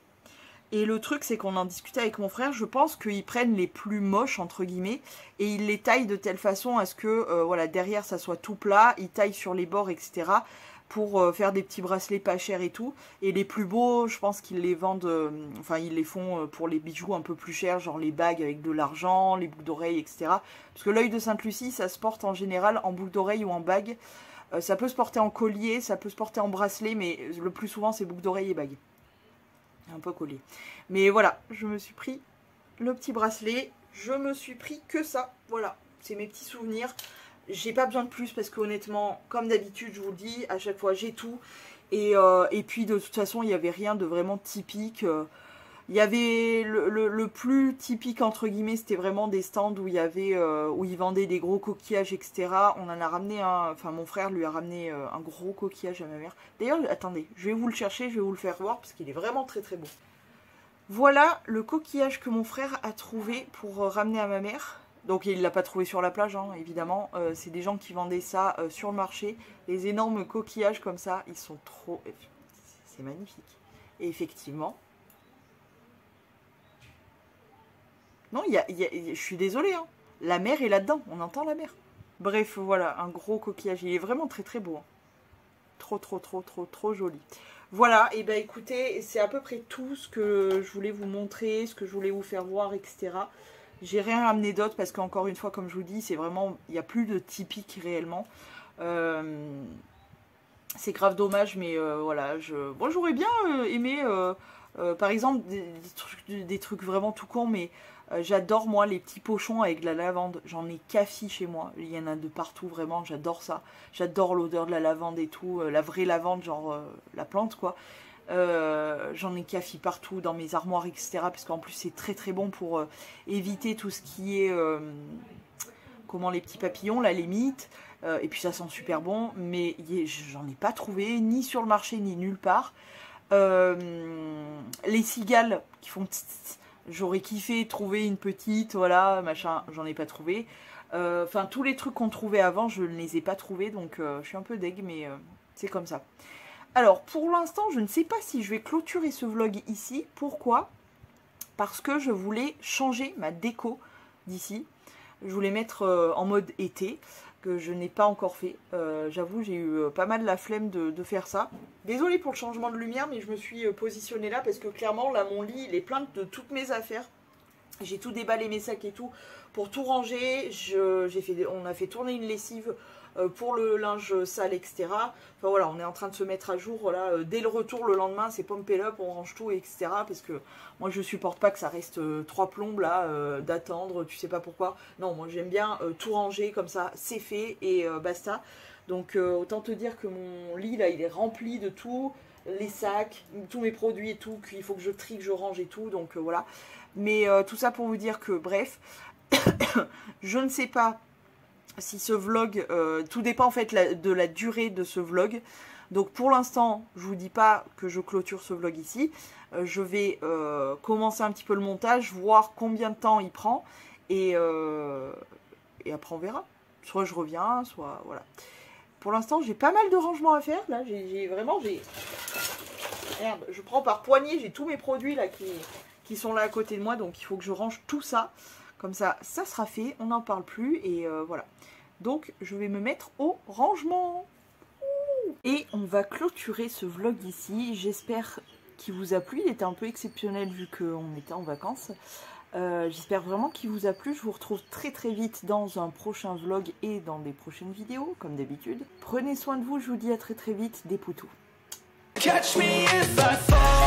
Et le truc, c'est qu'on en discutait avec mon frère, je pense qu'ils prennent les plus moches, entre guillemets, et ils les taillent de telle façon à ce que, voilà, derrière, ça soit tout plat, ils taillent sur les bords, etc. pour faire des petits bracelets pas chers et tout. Et les plus beaux, je pense qu'ils les vendent, enfin ils les font pour les bijoux un peu plus chers, genre les bagues avec de l'argent, les boucles d'oreilles, etc. Parce que l'œil de Sainte-Lucie, ça se porte en général en boucle d'oreille ou en bague. Ça peut se porter en collier, ça peut se porter en bracelet, mais le plus souvent c'est boucle d'oreille et bague. Un peu collier. Mais voilà, je me suis pris le petit bracelet, je me suis pris que ça, voilà. C'est mes petits souvenirs. J'ai pas besoin de plus parce que honnêtement, comme d'habitude, je vous le dis, à chaque fois j'ai tout. Et puis de toute façon, il n'y avait rien de vraiment typique. Il y avait le plus typique entre guillemets, c'était vraiment des stands où il y avait où ils vendaient des gros coquillages, etc. On en a ramené un, enfin mon frère lui a ramené un gros coquillage à ma mère. D'ailleurs, attendez, je vais vous le chercher, je vais vous le faire voir parce qu'il est vraiment très très beau. Voilà le coquillage que mon frère a trouvé pour ramener à ma mère. Donc il ne l'a pas trouvé sur la plage, hein, évidemment. C'est des gens qui vendaient ça sur le marché. Les énormes coquillages comme ça, ils sont trop... C'est magnifique. Et effectivement... Non, je suis désolée, hein. La mer est là-dedans, on entend la mer. Bref, voilà, un gros coquillage. Il est vraiment très très beau. Hein. Trop joli. Voilà, et ben écoutez, c'est à peu près tout ce que je voulais vous montrer, ce que je voulais vous faire voir, etc. J'ai rien ramené d'autre parce qu'encore une fois, comme je vous dis, c'est vraiment, il n'y a plus de typique réellement. C'est grave dommage, mais voilà, bon, j'aurais bien aimé, par exemple, des trucs vraiment tout cons, mais j'adore moi les petits pochons avec de la lavande. J'en ai café chez moi, il y en a de partout vraiment, j'adore ça. J'adore l'odeur de la lavande et tout, la vraie lavande, genre la plante quoi. J'en ai café partout dans mes armoires, etc. Parce qu'en plus c'est très très bon pour éviter tout ce qui est comment les petits papillons, là les mites. Et puis ça sent super bon, mais j'en ai pas trouvé ni sur le marché ni nulle part. Les cigales qui font j'aurais kiffé trouver une petite, voilà, machin, j'en ai pas trouvé. Enfin, tous les trucs qu'on trouvait avant, je ne les ai pas trouvés, donc je suis un peu deg, mais c'est comme ça. Alors, pour l'instant, je ne sais pas si je vais clôturer ce vlog ici. Pourquoi? Parce que je voulais changer ma déco d'ici. Je voulais mettre en mode été, que je n'ai pas encore fait. J'avoue, j'ai eu pas mal la flemme de faire ça. Désolée pour le changement de lumière, mais je me suis positionnée là parce que clairement, là, mon lit, il est plein de toutes mes affaires. J'ai tout déballé, mes sacs et tout, pour tout ranger. On a fait tourner une lessive pour le linge sale, etc. Enfin voilà, on est en train de se mettre à jour. Là, dès le retour, le lendemain, c'est pump it up, on range tout, etc. Parce que moi, je supporte pas que ça reste 3 plombes là, d'attendre, tu sais pas pourquoi. Non, moi, j'aime bien tout ranger comme ça, c'est fait et basta. Donc, autant te dire que mon lit, là, il est rempli de tout. Les sacs, tous mes produits et tout, qu'il faut que je trie, que je range et tout. Donc, voilà. Mais tout ça pour vous dire que, bref, je ne sais pas si ce vlog, tout dépend en fait de la durée de ce vlog. Donc pour l'instant, je vous dis pas que je clôture ce vlog ici. Je vais commencer un petit peu le montage, voir combien de temps il prend. Et après on verra. Soit je reviens, soit voilà. Pour l'instant, j'ai pas mal de rangements à faire. Là, merde, je prends par poignée, j'ai tous mes produits là qui sont là à côté de moi. Donc il faut que je range tout ça. Comme ça, ça sera fait, on n'en parle plus et voilà. Donc, je vais me mettre au rangement. Et on va clôturer ce vlog ici. J'espère qu'il vous a plu. Il était un peu exceptionnel vu qu'on était en vacances. J'espère vraiment qu'il vous a plu. Je vous retrouve très très vite dans un prochain vlog et dans des prochaines vidéos, comme d'habitude. Prenez soin de vous, je vous dis à très très vite. Des poutous. Catch me if I fall.